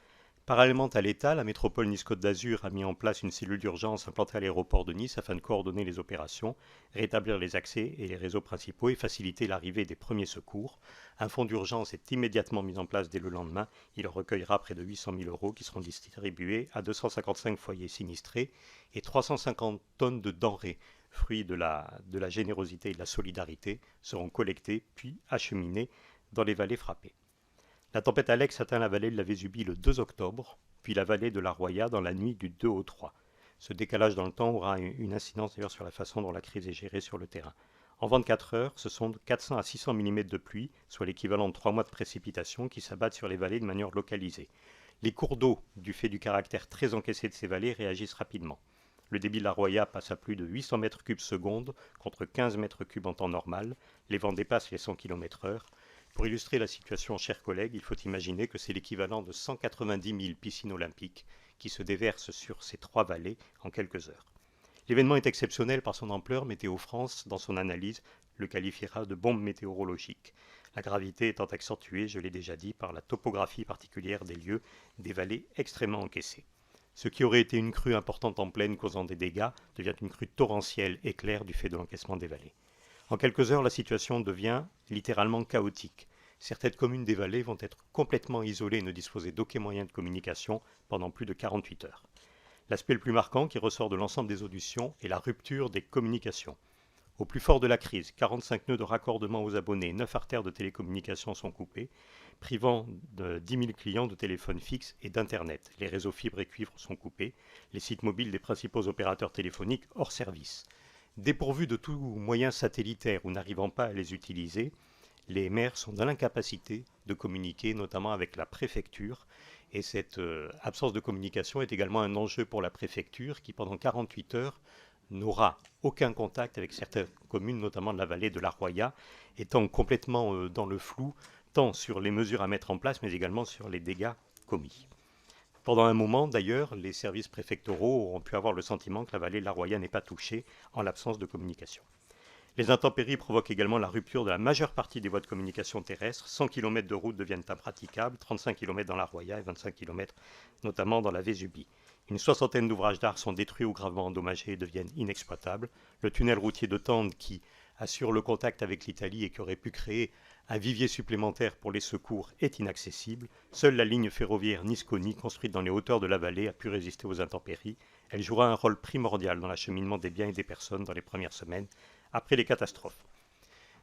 Parallèlement à l'État, la métropole Nice-Côte d'Azur a mis en place une cellule d'urgence implantée à l'aéroport de Nice afin de coordonner les opérations, rétablir les accès et les réseaux principaux et faciliter l'arrivée des premiers secours. Un fonds d'urgence est immédiatement mis en place dès le lendemain. Il recueillera près de 800 000 € qui seront distribués à 255 foyers sinistrés et 350 tonnes de denrées, fruits de la générosité et de la solidarité, seront collectés puis acheminés dans les vallées frappées. La tempête Alex atteint la vallée de la Vésubie le 2 octobre, puis la vallée de la Roya dans la nuit du 2 au 3. Ce décalage dans le temps aura une incidence d'ailleurs sur la façon dont la crise est gérée sur le terrain. En 24 heures, ce sont 400 à 600 mm de pluie, soit l'équivalent de 3 mois de précipitations, qui s'abattent sur les vallées de manière localisée. Les cours d'eau, du fait du caractère très encaissé de ces vallées, réagissent rapidement. Le débit de la Roya passe à plus de 800 mètres cubes seconde contre 15 mètres cubes en temps normal. Les vents dépassent les 100 km/h. Pour illustrer la situation, chers collègues, il faut imaginer que c'est l'équivalent de 190 000 piscines olympiques qui se déversent sur ces 3 vallées en quelques heures. L'événement est exceptionnel par son ampleur. Météo France, dans son analyse, le qualifiera de bombe météorologique. La gravité étant accentuée, je l'ai déjà dit, par la topographie particulière des lieux, des vallées extrêmement encaissées. Ce qui aurait été une crue importante en plaine causant des dégâts devient une crue torrentielle éclair du fait de l'encaissement des vallées. En quelques heures, la situation devient littéralement chaotique. Certaines communes des vallées vont être complètement isolées et ne disposer d'aucun moyen de communication pendant plus de 48 heures. L'aspect le plus marquant qui ressort de l'ensemble des auditions est la rupture des communications. Au plus fort de la crise, 45 nœuds de raccordement aux abonnés, 9 artères de télécommunications sont coupées, privant de 10 000 clients de téléphone fixe et d'Internet. Les réseaux fibres et cuivre sont coupés, les sites mobiles des principaux opérateurs téléphoniques hors service. Dépourvus de tout moyen satellitaire ou n'arrivant pas à les utiliser, les maires sont dans l'incapacité de communiquer, notamment avec la préfecture. Et cette absence de communication est également un enjeu pour la préfecture qui, pendant 48 heures, n'aura aucun contact avec certaines communes, notamment de la vallée de la Roya, étant complètement dans le flou, tant sur les mesures à mettre en place, mais également sur les dégâts commis. Pendant un moment, d'ailleurs, les services préfectoraux ont pu avoir le sentiment que la vallée de la Roya n'est pas touchée en l'absence de communication. Les intempéries provoquent également la rupture de la majeure partie des voies de communication terrestres. 100 km de routes deviennent impraticables, 35 km dans la Roya et 25 km notamment dans la Vésubie. Une soixantaine d'ouvrages d'art sont détruits ou gravement endommagés et deviennent inexploitables. Le tunnel routier de Tende, qui assure le contact avec l'Italie et qui aurait pu créer un vivier supplémentaire pour les secours, est inaccessible. Seule la ligne ferroviaire Nice-Cony, construite dans les hauteurs de la vallée, a pu résister aux intempéries. Elle jouera un rôle primordial dans l'acheminement des biens et des personnes dans les premières semaines après les catastrophes.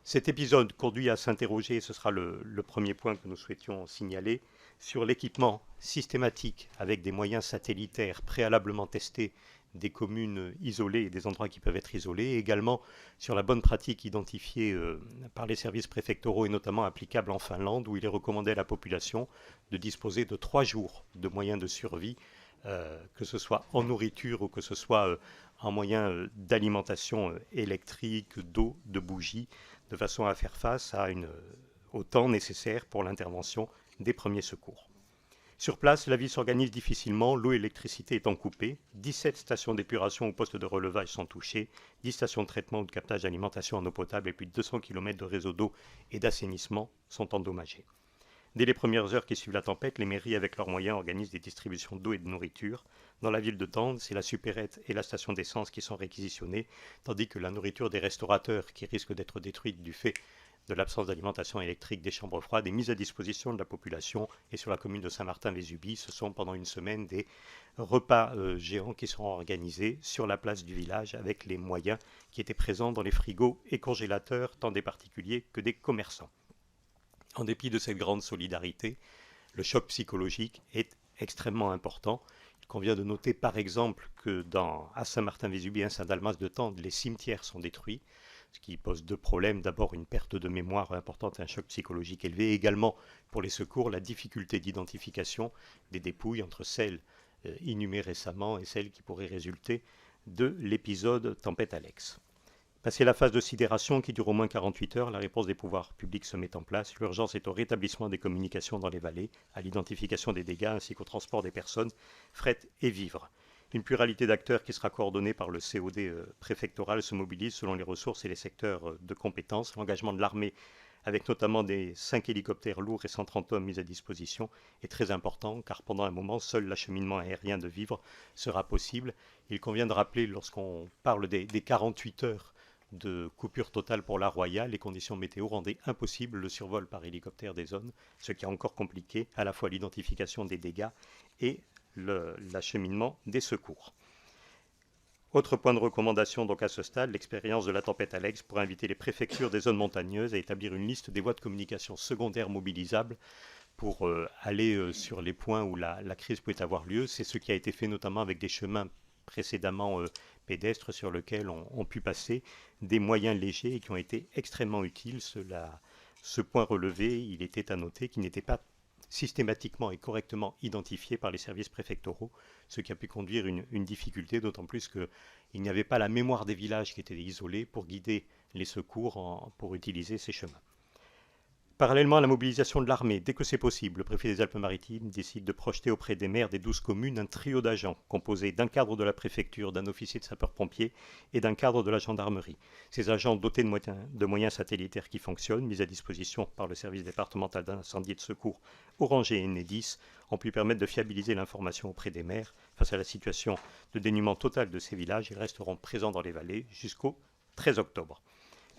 Cet épisode conduit à s'interroger, et ce sera le premier point que nous souhaitions signaler, sur l'équipement systématique avec des moyens satellitaires préalablement testés des communes isolées et des endroits qui peuvent être isolés, et également sur la bonne pratique identifiée par les services préfectoraux et notamment applicable en Finlande, où il est recommandé à la population de disposer de 3 jours de moyens de survie, que ce soit en nourriture ou que ce soit en moyens d'alimentation électrique, d'eau, de bougies, de façon à faire face au temps nécessaire pour l'intervention des premiers secours. Sur place, la vie s'organise difficilement, l'eau et l'électricité étant coupées. 17 stations d'épuration ou postes de relevage sont touchées, 10 stations de traitement ou de captage d'alimentation en eau potable et plus de 200 km de réseaux d'eau et d'assainissement sont endommagés. Dès les premières heures qui suivent la tempête, les mairies, avec leurs moyens, organisent des distributions d'eau et de nourriture. Dans la ville de Tende, c'est la supérette et la station d'essence qui sont réquisitionnées, tandis que la nourriture des restaurateurs, qui risque d'être détruite du fait de l'absence d'alimentation électrique des chambres froides et mise à disposition de la population. Et sur la commune de Saint-Martin-Vésubie, ce sont pendant une semaine des repas géants qui seront organisés sur la place du village avec les moyens qui étaient présents dans les frigos et congélateurs, tant des particuliers que des commerçants. En dépit de cette grande solidarité, le choc psychologique est extrêmement important. Il convient de noter par exemple que à Saint-Martin-Vésubie et à Saint-Dalmas-de-Tende, les cimetières sont détruits, ce qui pose deux problèmes. D'abord, une perte de mémoire importante et un choc psychologique élevé. Et également, pour les secours, la difficulté d'identification des dépouilles entre celles inhumées récemment et celles qui pourraient résulter de l'épisode Tempête Alex. Passé la phase de sidération qui dure au moins 48 heures, la réponse des pouvoirs publics se met en place. L'urgence est au rétablissement des communications dans les vallées, à l'identification des dégâts ainsi qu'au transport des personnes, fret et vivres. Une pluralité d'acteurs qui sera coordonnée par le COD préfectoral se mobilise selon les ressources et les secteurs de compétences. L'engagement de l'armée, avec notamment des 5 hélicoptères lourds et 130 hommes mis à disposition, est très important car pendant un moment, seul l'acheminement aérien de vivres sera possible. Il convient de rappeler, lorsqu'on parle des 48 heures de coupure totale pour la Royale, les conditions météo rendaient impossible le survol par hélicoptère des zones, ce qui a encore compliqué à la fois l'identification des dégâts et l'acheminement des secours. Autre point de recommandation donc à ce stade, l'expérience de la tempête Alex pour inviter les préfectures des zones montagneuses à établir une liste des voies de communication secondaires mobilisables pour aller sur les points où la crise peut avoir lieu. C'est ce qui a été fait notamment avec des chemins précédemment pédestres sur lesquels ont pu passer des moyens légers et qui ont été extrêmement utiles. Ce point relevé, il était à noter qu'il n'était pas systématiquement et correctement identifié par les services préfectoraux, ce qui a pu conduire une difficulté, d'autant plus qu'il n'y avait pas la mémoire des villages qui étaient isolés pour guider les secours pour utiliser ces chemins. Parallèlement à la mobilisation de l'armée, dès que c'est possible, le préfet des Alpes-Maritimes décide de projeter auprès des maires des 12 communes un trio d'agents composé d'un cadre de la préfecture, d'un officier de sapeurs-pompiers et d'un cadre de la gendarmerie. Ces agents dotés de moyens satellitaires qui fonctionnent, mis à disposition par le service départemental d'incendie et de secours Orangé et Enedis, ont pu permettre de fiabiliser l'information auprès des maires. Face à la situation de dénuement total de ces villages, ils resteront présents dans les vallées jusqu'au 13 octobre.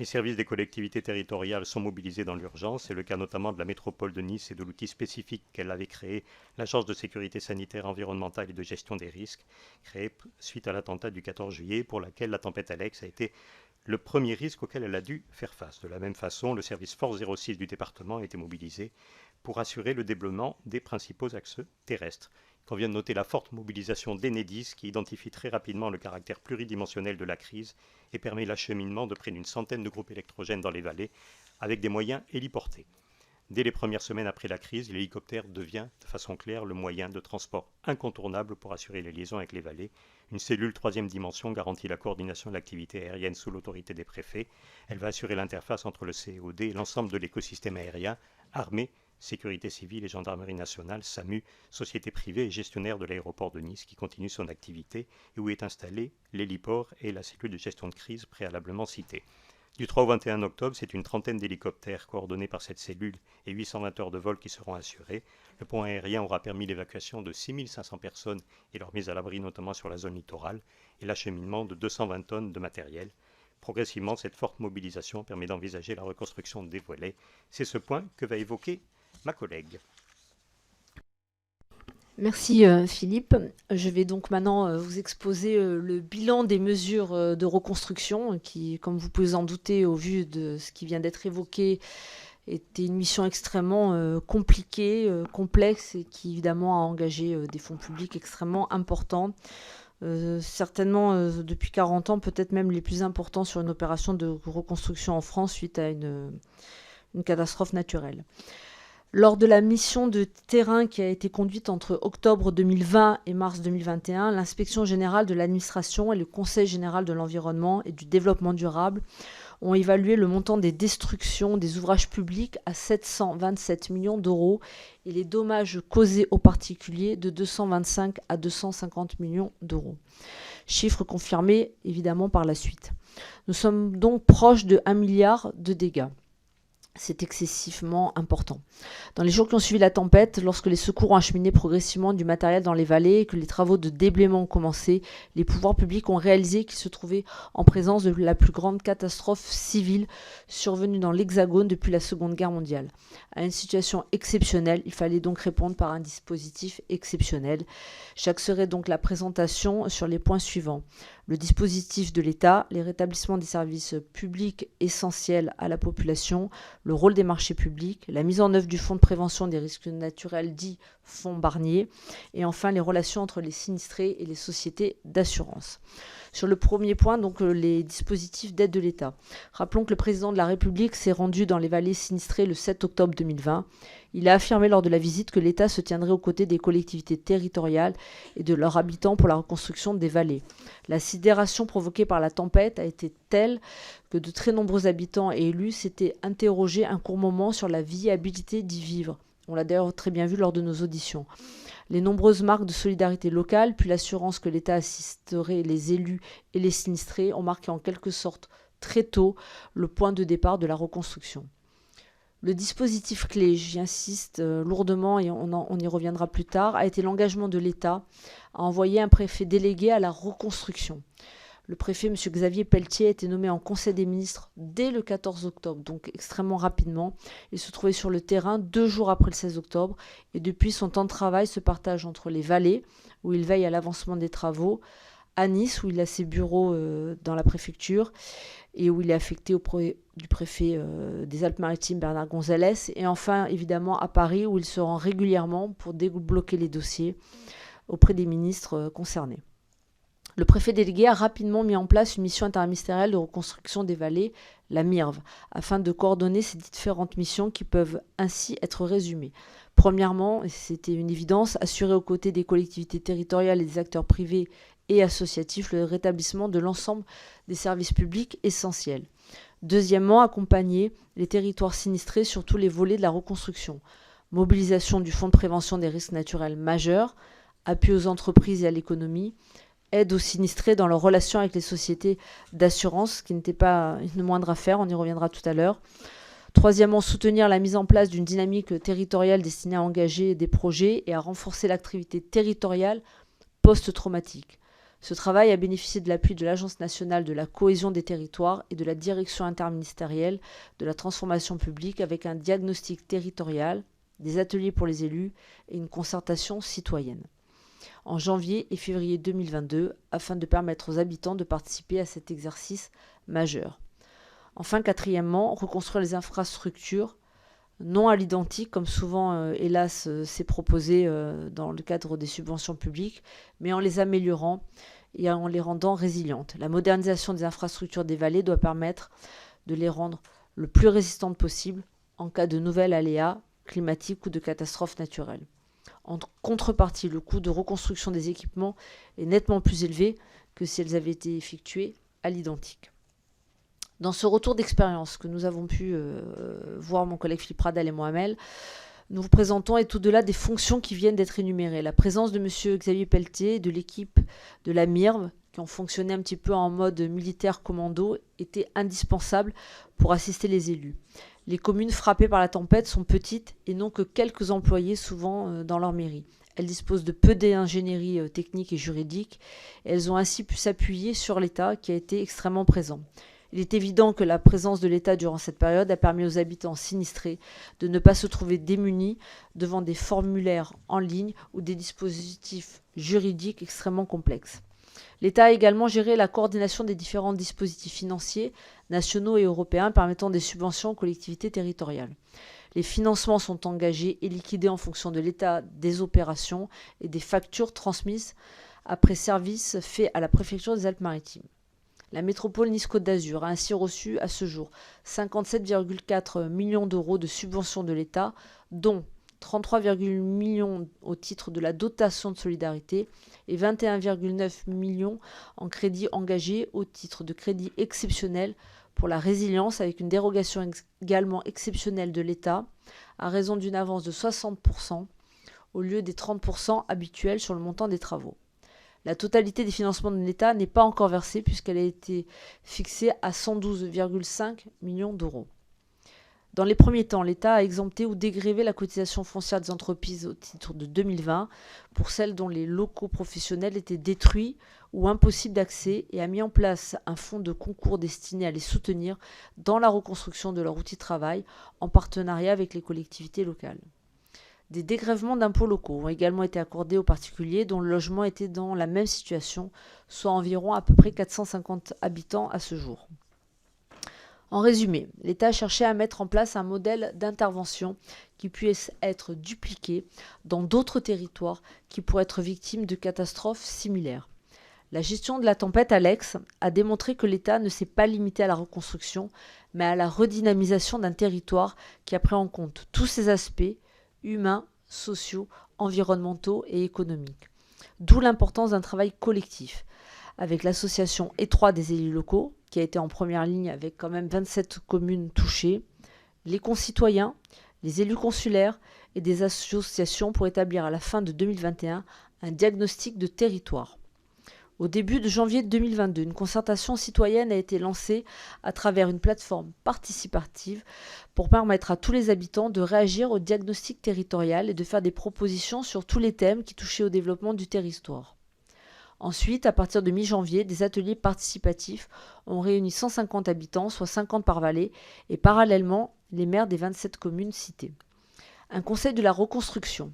Les services des collectivités territoriales sont mobilisés dans l'urgence. C'est le cas notamment de la métropole de Nice et de l'outil spécifique qu'elle avait créé, l'Agence de sécurité sanitaire environnementale et de gestion des risques, créée suite à l'attentat du 14 juillet, pour laquelle la tempête Alex a été le premier risque auquel elle a dû faire face. De la même façon, le service Force 06 du département a été mobilisé pour assurer le déblaiement des principaux axes terrestres. Il convient de noter la forte mobilisation d'Enedis qui identifie très rapidement le caractère pluridimensionnel de la crise et permet l'acheminement de près d'une centaine de groupes électrogènes dans les vallées avec des moyens héliportés. Dès les premières semaines après la crise, l'hélicoptère devient de façon claire le moyen de transport incontournable pour assurer les liaisons avec les vallées. Une cellule 3e dimension garantit la coordination de l'activité aérienne sous l'autorité des préfets. Elle va assurer l'interface entre le COD et l'ensemble de l'écosystème aérien, armée, sécurité civile et gendarmerie nationale, SAMU, société privée et gestionnaire de l'aéroport de Nice qui continue son activité et où est installé l'héliport et la cellule de gestion de crise préalablement citée. Du 3 au 21 octobre, c'est une trentaine d'hélicoptères coordonnés par cette cellule et 820 heures de vol qui seront assurés. Le pont aérien aura permis l'évacuation de 6500 personnes et leur mise à l'abri notamment sur la zone littorale et l'acheminement de 220 tonnes de matériel. Progressivement, cette forte mobilisation permet d'envisager la reconstruction des volets. C'est ce point que va évoquer ma collègue. Merci Philippe. Je vais donc maintenant vous exposer le bilan des mesures de reconstruction qui, comme vous pouvez en douter au vu de ce qui vient d'être évoqué, était une mission extrêmement compliquée, complexe et qui évidemment a engagé des fonds publics extrêmement importants. Certainement depuis 40 ans, peut-être même les plus importants sur une opération de reconstruction en France suite à une catastrophe naturelle. Lors de la mission de terrain qui a été conduite entre octobre 2020 et mars 2021, l'inspection générale de l'administration et le Conseil général de l'environnement et du développement durable ont évalué le montant des destructions des ouvrages publics à 727 millions d'euros et les dommages causés aux particuliers de 225 à 250 millions d'euros. Chiffre confirmé évidemment par la suite. Nous sommes donc proches de 1 milliard de dégâts. C'est excessivement important. Dans les jours qui ont suivi la tempête, lorsque les secours ont acheminé progressivement du matériel dans les vallées et que les travaux de déblaiement ont commencé, les pouvoirs publics ont réalisé qu'ils se trouvaient en présence de la plus grande catastrophe civile survenue dans l'Hexagone depuis la Seconde Guerre mondiale. À une situation exceptionnelle, il fallait donc répondre par un dispositif exceptionnel. J'axerai donc la présentation sur les points suivants. Le dispositif de l'État, les rétablissements des services publics essentiels à la population, le rôle des marchés publics, la mise en œuvre du fonds de prévention des risques naturels dit fonds Barnier, et enfin les relations entre les sinistrés et les sociétés d'assurance. Sur le premier point, donc les dispositifs d'aide de l'État. Rappelons que le président de la République s'est rendu dans les vallées sinistrées le 7 octobre 2020. Il a affirmé lors de la visite que l'État se tiendrait aux côtés des collectivités territoriales et de leurs habitants pour la reconstruction des vallées. La sidération provoquée par la tempête a été telle que de très nombreux habitants et élus s'étaient interrogés un court moment sur la viabilité d'y vivre. On l'a d'ailleurs très bien vu lors de nos auditions. Les nombreuses marques de solidarité locale, puis l'assurance que l'État assisterait les élus et les sinistrés ont marqué en quelque sorte très tôt le point de départ de la reconstruction. Le dispositif clé, j'y insiste lourdement et on y reviendra plus tard, a été l'engagement de l'État à envoyer un préfet délégué à la reconstruction. Le préfet, M. Xavier Pelletier, a été nommé en Conseil des ministres dès le 14 octobre, donc extrêmement rapidement. Il se trouvait sur le terrain 2 jours après le 16 octobre et depuis, son temps de travail se partage entre les vallées, où il veille à l'avancement des travaux, à Nice, où il a ses bureaux dans la préfecture et où il est affecté du préfet des Alpes-Maritimes, Bernard Gonzalez, et enfin, évidemment, à Paris, où il se rend régulièrement pour débloquer les dossiers auprès des ministres concernés. Le préfet délégué a rapidement mis en place une mission interministérielle de reconstruction des vallées, la MIRV, afin de coordonner ces différentes missions qui peuvent ainsi être résumées. Premièrement, et c'était une évidence, assurer aux côtés des collectivités territoriales et des acteurs privés et associatifs le rétablissement de l'ensemble des services publics essentiels. Deuxièmement, accompagner les territoires sinistrés sur tous les volets de la reconstruction. Mobilisation du Fonds de prévention des risques naturels majeurs, appui aux entreprises et à l'économie, aide aux sinistrés dans leurs relations avec les sociétés d'assurance, ce qui n'était pas une moindre affaire, on y reviendra tout à l'heure. Troisièmement, soutenir la mise en place d'une dynamique territoriale destinée à engager des projets et à renforcer l'activité territoriale post-traumatique. Ce travail a bénéficié de l'appui de l'Agence nationale de la cohésion des territoires et de la Direction interministérielle de la transformation publique avec un diagnostic territorial, des ateliers pour les élus et une concertation citoyenne en janvier et février 2022 afin de permettre aux habitants de participer à cet exercice majeur. Enfin, quatrièmement, reconstruire les infrastructures non à l'identique, comme souvent, hélas, c'est proposé dans le cadre des subventions publiques, mais en les améliorant et en les rendant résilientes. La modernisation des infrastructures des vallées doit permettre de les rendre le plus résistantes possible en cas de nouvel aléa climatique ou de catastrophe naturelle. En contrepartie, le coût de reconstruction des équipements est nettement plus élevé que si elles avaient été effectuées à l'identique. Dans ce retour d'expérience que nous avons pu voir mon collègue Philippe Pradal et moi-même, nous vous présentons et au-delà des fonctions qui viennent d'être énumérées. La présence de M. Xavier Pelletier et de l'équipe de la MIRV, qui ont fonctionné un petit peu en mode militaire commando, était indispensable pour assister les élus. Les communes frappées par la tempête sont petites et n'ont que quelques employés, souvent dans leur mairie. Elles disposent de peu d'ingénierie technique et juridique. Et elles ont ainsi pu s'appuyer sur l'État qui a été extrêmement présent. Il est évident que la présence de l'État durant cette période a permis aux habitants sinistrés de ne pas se trouver démunis devant des formulaires en ligne ou des dispositifs juridiques extrêmement complexes. L'État a également géré la coordination des différents dispositifs financiers nationaux et européens permettant des subventions aux collectivités territoriales. Les financements sont engagés et liquidés en fonction de l'état des opérations et des factures transmises après service fait à la préfecture des Alpes-Maritimes. La métropole Nice-Côte d'Azur a ainsi reçu à ce jour 57,4 millions d'euros de subventions de l'État, dont 33,8 millions au titre de la dotation de solidarité et 21,9 millions en crédits engagés au titre de crédits exceptionnels pour la résilience avec une dérogation également exceptionnelle de l'État à raison d'une avance de 60% au lieu des 30% habituels sur le montant des travaux. La totalité des financements de l'État n'est pas encore versée puisqu'elle a été fixée à 112,5 millions d'euros. Dans les premiers temps, l'État a exempté ou dégrévé la cotisation foncière des entreprises au titre de 2020 pour celles dont les locaux professionnels étaient détruits ou impossibles d'accès et a mis en place un fonds de concours destiné à les soutenir dans la reconstruction de leur outil de travail en partenariat avec les collectivités locales. Des dégrèvements d'impôts locaux ont également été accordés aux particuliers dont le logement était dans la même situation, soit environ à peu près 450 habitants à ce jour. En résumé, l'État a cherché à mettre en place un modèle d'intervention qui puisse être dupliqué dans d'autres territoires qui pourraient être victimes de catastrophes similaires. La gestion de la tempête Alex a démontré que l'État ne s'est pas limité à la reconstruction, mais à la redynamisation d'un territoire qui a pris en compte tous ses aspects humains, sociaux, environnementaux et économiques. D'où l'importance d'un travail collectif, avec l'association étroite des élus locaux, qui a été en première ligne avec quand même 27 communes touchées, les concitoyens, les élus consulaires et des associations pour établir à la fin de 2021 un diagnostic de territoire. Au début de janvier 2022, une concertation citoyenne a été lancée à travers une plateforme participative pour permettre à tous les habitants de réagir au diagnostic territorial et de faire des propositions sur tous les thèmes qui touchaient au développement du territoire. Ensuite, à partir de mi-janvier, des ateliers participatifs ont réuni 150 habitants, soit 50 par vallée, et parallèlement les maires des 27 communes citées. Un conseil de la reconstruction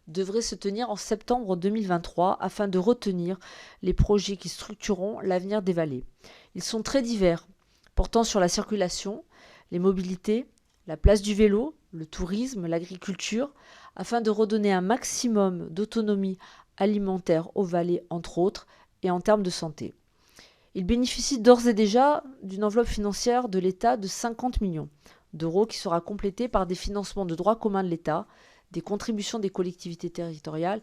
devrait se tenir en septembre 2023 afin de retenir les projets qui structureront l'avenir des vallées. Ils sont très divers, portant sur la circulation, les mobilités, la place du vélo, le tourisme, l'agriculture, afin de redonner un maximum d'autonomie alimentaire aux vallées, entre autres, et en termes de santé. Il bénéficie d'ores et déjà d'une enveloppe financière de l'État de 50 millions d'euros qui sera complétée par des financements de droit commun de l'État, des contributions des collectivités territoriales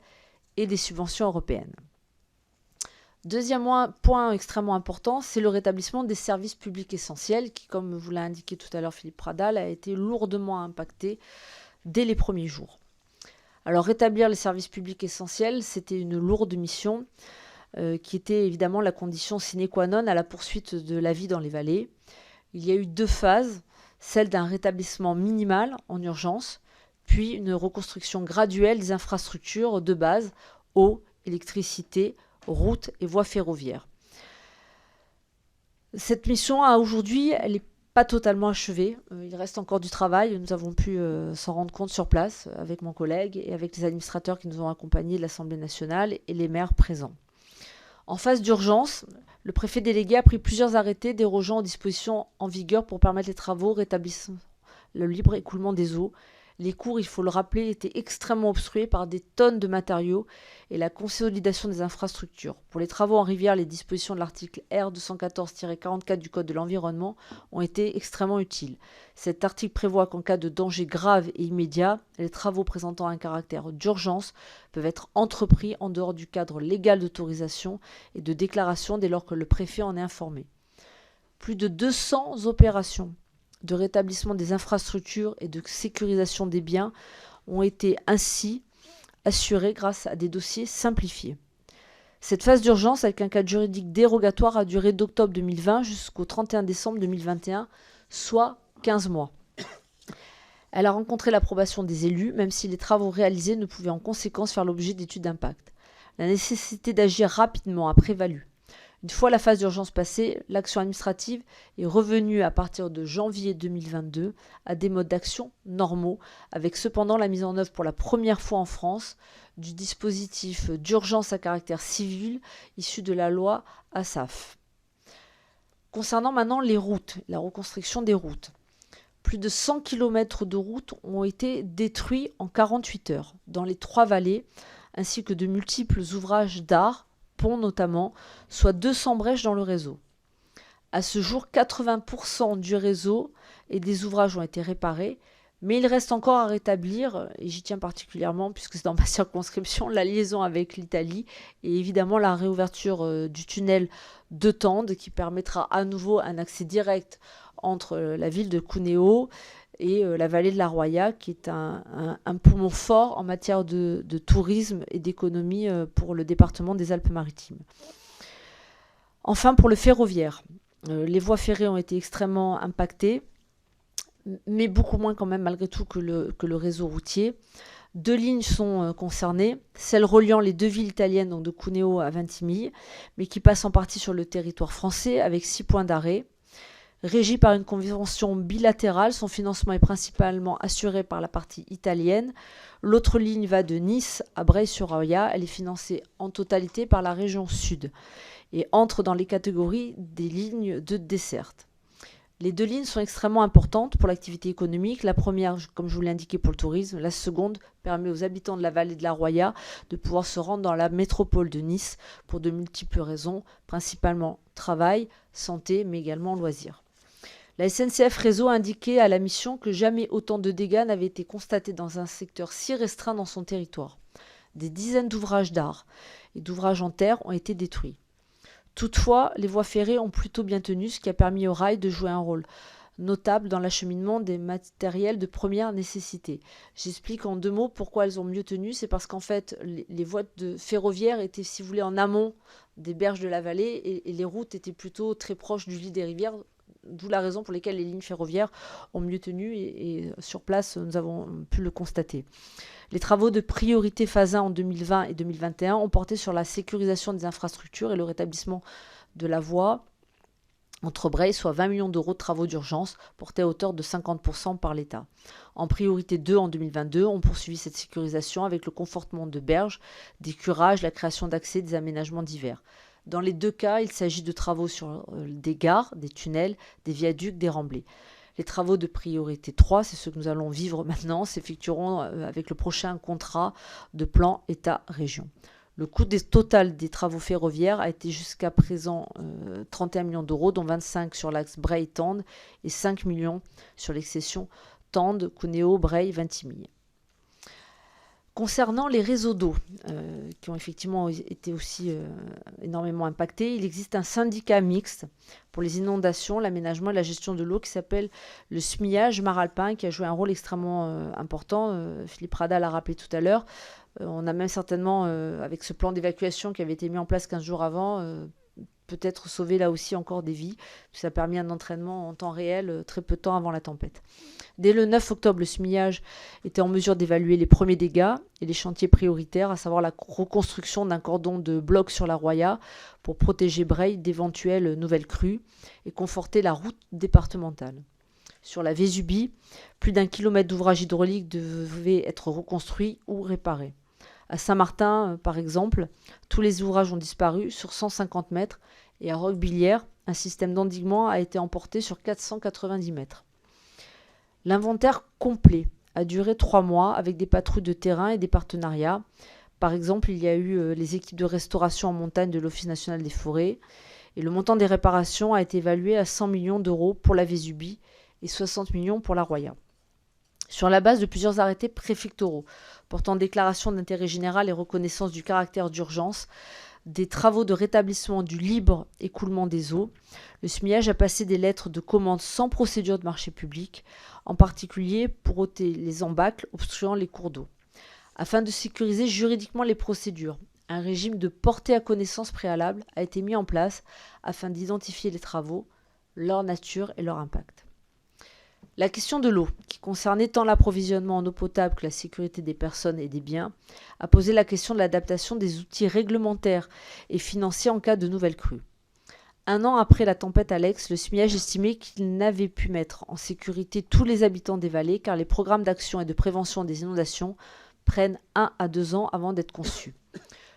et des subventions européennes. Deuxième point extrêmement important, c'est le rétablissement des services publics essentiels qui, comme vous l'a indiqué tout à l'heure Philippe Pradal, a été lourdement impacté dès les premiers jours. Alors rétablir les services publics essentiels, c'était une lourde mission qui était évidemment la condition sine qua non à la poursuite de la vie dans les vallées. Il y a eu 2 phases, celle d'un rétablissement minimal en urgence, puis une reconstruction graduelle des infrastructures de base, eau, électricité, routes et voies ferroviaires. Cette mission, aujourd'hui, elle n'est pas totalement achevée. Il reste encore du travail. Nous avons pu s'en rendre compte sur place avec mon collègue et avec les administrateurs qui nous ont accompagnés de l'Assemblée nationale et les maires présents. En phase d'urgence, le préfet délégué a pris plusieurs arrêtés dérogeant aux dispositions en vigueur pour permettre les travaux, rétablissant le libre écoulement des eaux. Les cours, il faut le rappeler, étaient extrêmement obstrués par des tonnes de matériaux et la consolidation des infrastructures. Pour les travaux en rivière, les dispositions de l'article R214-44 du Code de l'environnement ont été extrêmement utiles. Cet article prévoit qu'en cas de danger grave et immédiat, les travaux présentant un caractère d'urgence peuvent être entrepris en dehors du cadre légal d'autorisation et de déclaration dès lors que le préfet en est informé. Plus de 200 opérations de rétablissement des infrastructures et de sécurisation des biens ont été ainsi assurés grâce à des dossiers simplifiés. Cette phase d'urgence avec un cadre juridique dérogatoire a duré d'octobre 2020 jusqu'au 31 décembre 2021, soit 15 mois. Elle a rencontré l'approbation des élus, même si les travaux réalisés ne pouvaient en conséquence faire l'objet d'études d'impact. La nécessité d'agir rapidement a prévalu. Une fois la phase d'urgence passée, l'action administrative est revenue à partir de janvier 2022 à des modes d'action normaux, avec cependant la mise en œuvre pour la première fois en France du dispositif d'urgence à caractère civil issu de la loi ASAF. Concernant maintenant les routes, la reconstruction des routes, plus de 100 km de routes ont été détruits en 48 heures dans les 3 vallées, ainsi que de multiples ouvrages d'art, ponts notamment, soit 200 brèches dans le réseau. À ce jour, 80% du réseau et des ouvrages ont été réparés, mais il reste encore à rétablir, et j'y tiens particulièrement puisque c'est dans ma circonscription, la liaison avec l'Italie et évidemment la réouverture du tunnel de Tende qui permettra à nouveau un accès direct entre la ville de Cuneo et la vallée de la Roya, qui est un poumon fort en matière de tourisme et d'économie pour le département des Alpes-Maritimes. Enfin, pour le ferroviaire, les voies ferrées ont été extrêmement impactées. mais beaucoup moins quand même malgré tout que le réseau routier. 2 lignes sont concernées, celle reliant les 2 villes italiennes, donc de Cuneo à Ventimille, mais qui passe en partie sur le territoire français avec 6 points d'arrêt. Régie par une convention bilatérale, son financement est principalement assuré par la partie italienne. L'autre ligne va de Nice à Breil-sur-Roya, elle est financée en totalité par la région sud et entre dans les catégories des lignes de desserte. Les 2 lignes sont extrêmement importantes pour l'activité économique. La première, comme je vous l'ai indiqué, pour le tourisme. La seconde permet aux habitants de la vallée de la Roya de pouvoir se rendre dans la métropole de Nice pour de multiples raisons, principalement travail, santé, mais également loisirs. La SNCF Réseau a indiqué à la mission que jamais autant de dégâts n'avaient été constatés dans un secteur si restreint dans son territoire. Des dizaines d'ouvrages d'art et d'ouvrages en terre ont été détruits. Toutefois, les voies ferrées ont plutôt bien tenu, ce qui a permis au rail de jouer un rôle notable dans l'acheminement des matériels de première nécessité. J'explique en 2 mots pourquoi elles ont mieux tenu. C'est parce qu'en fait, les voies ferroviaires étaient, si vous voulez, en amont des berges de la vallée et les routes étaient plutôt très proches du lit des rivières, d'où la raison pour laquelle les lignes ferroviaires ont mieux tenu et sur place, nous avons pu le constater. Les travaux de priorité phase 1 en 2020 et 2021 ont porté sur la sécurisation des infrastructures et le rétablissement de la voie entre Breil, soit 20 millions d'euros de travaux d'urgence, portés à hauteur de 50% par l'État. En priorité 2 en 2022, on poursuit cette sécurisation avec le confortement de berges, des curages, la création d'accès, des aménagements divers. Dans les 2 cas, il s'agit de travaux sur des gares, des tunnels, des viaducs, des remblais. Les travaux de priorité 3, c'est ce que nous allons vivre maintenant, s'effectueront avec le prochain contrat de plan État-Région. Le coût total des travaux ferroviaires a été jusqu'à présent 31 millions d'euros, dont 25 sur l'axe Breil-Tende et 5 millions sur l'excession Tende, Cuneo, Breil, Ventimille. Concernant les réseaux d'eau, qui ont effectivement été aussi énormément impactés, il existe un syndicat mixte pour les inondations, l'aménagement et la gestion de l'eau qui s'appelle le SMIAGE Maralpin, qui a joué un rôle extrêmement important. Philippe Rada l'a rappelé tout à l'heure. On a même certainement, avec ce plan d'évacuation qui avait été mis en place 15 jours avant, peut-être sauvé là aussi encore des vies. Ça a permis un entraînement en temps réel très peu de temps avant la tempête. Dès le 9 octobre, le SMIAGE était en mesure d'évaluer les premiers dégâts et les chantiers prioritaires, à savoir la reconstruction d'un cordon de blocs sur la Roya pour protéger Breil d'éventuelles nouvelles crues et conforter la route départementale. Sur la Vésubie, plus d'1 kilomètre d'ouvrages hydrauliques devaient être reconstruits ou réparés. À Saint-Martin, par exemple, tous les ouvrages ont disparu sur 150 mètres et à Roquebillière, un système d'endiguement a été emporté sur 490 mètres. L'inventaire complet a duré 3 mois avec des patrouilles de terrain et des partenariats. Par exemple, il y a eu les équipes de restauration en montagne de l'Office national des forêts et le montant des réparations a été évalué à 100 millions d'euros pour la Vésubie et 60 millions pour la Roya. Sur la base de plusieurs arrêtés préfectoraux portant déclaration d'intérêt général et reconnaissance du caractère d'urgence, des travaux de rétablissement du libre écoulement des eaux, le SMIAGE a passé des lettres de commande sans procédure de marché public, en particulier pour ôter les embâcles obstruant les cours d'eau. Afin de sécuriser juridiquement les procédures, un régime de portée à connaissance préalable a été mis en place afin d'identifier les travaux, leur nature et leur impact. La question de l'eau, qui concernait tant l'approvisionnement en eau potable que la sécurité des personnes et des biens, a posé la question de l'adaptation des outils réglementaires et financiers en cas de nouvelles crues. 1 an après la tempête Alex, le SMIAGE estimait qu'il n'avait pu mettre en sécurité tous les habitants des vallées car les programmes d'action et de prévention des inondations prennent 1 à 2 ans avant d'être conçus.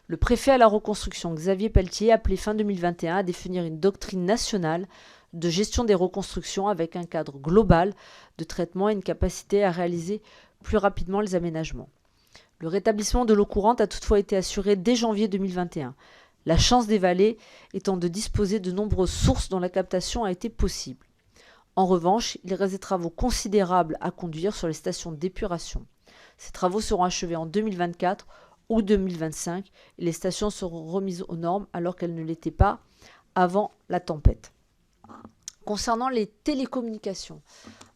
Le préfet à la reconstruction, Xavier Pelletier, a appelé fin 2021 à définir une doctrine nationale de gestion des reconstructions avec un cadre global de traitement et une capacité à réaliser plus rapidement les aménagements. Le rétablissement de l'eau courante a toutefois été assuré dès janvier 2021, la chance des vallées étant de disposer de nombreuses sources dont la captation a été possible. En revanche, il reste des travaux considérables à conduire sur les stations d'épuration. Ces travaux seront achevés en 2024 ou 2025 et les stations seront remises aux normes alors qu'elles ne l'étaient pas avant la tempête. Concernant les télécommunications,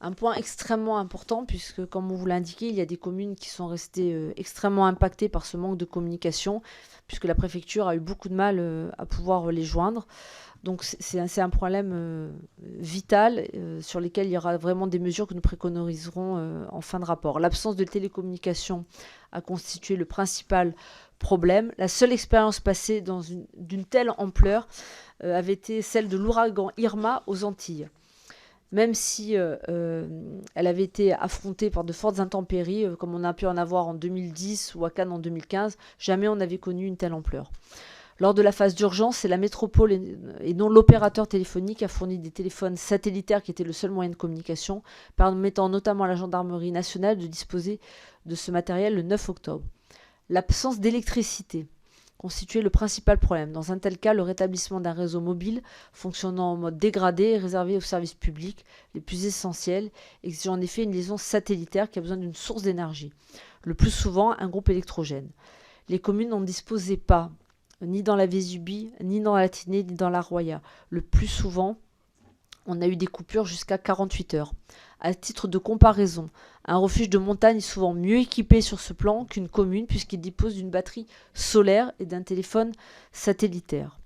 un point extrêmement important puisque, comme on vous l'a indiqué, il y a des communes qui sont restées extrêmement impactées par ce manque de communication puisque la préfecture a eu beaucoup de mal à pouvoir les joindre. Donc c'est un problème vital sur lequel il y aura vraiment des mesures que nous préconiserons en fin de rapport. L'absence de télécommunication a constitué le principal problème. La seule expérience passée d'une telle ampleur avait été celle de l'ouragan Irma aux Antilles. Même si elle avait été affrontée par de fortes intempéries, comme on a pu en avoir en 2010 ou à Cannes en 2015, jamais on n'avait connu une telle ampleur. Lors de la phase d'urgence, c'est la métropole et non l'opérateur téléphonique a fourni des téléphones satellitaires qui étaient le seul moyen de communication, permettant notamment à la gendarmerie nationale de disposer de ce matériel le 9 octobre. L'absence d'électricité constituait le principal problème. Dans un tel cas, le rétablissement d'un réseau mobile fonctionnant en mode dégradé est réservé aux services publics les plus essentiels, exigeant en effet une liaison satellitaire qui a besoin d'une source d'énergie, le plus souvent un groupe électrogène. Les communes n'en disposaient pas, ni dans la Vésubie, ni dans la Tinée, ni dans la Roya. Le plus souvent, on a eu des coupures jusqu'à 48 heures. À titre de comparaison, un refuge de montagne est souvent mieux équipé sur ce plan qu'une commune puisqu'il dispose d'une batterie solaire et d'un téléphone satellitaire.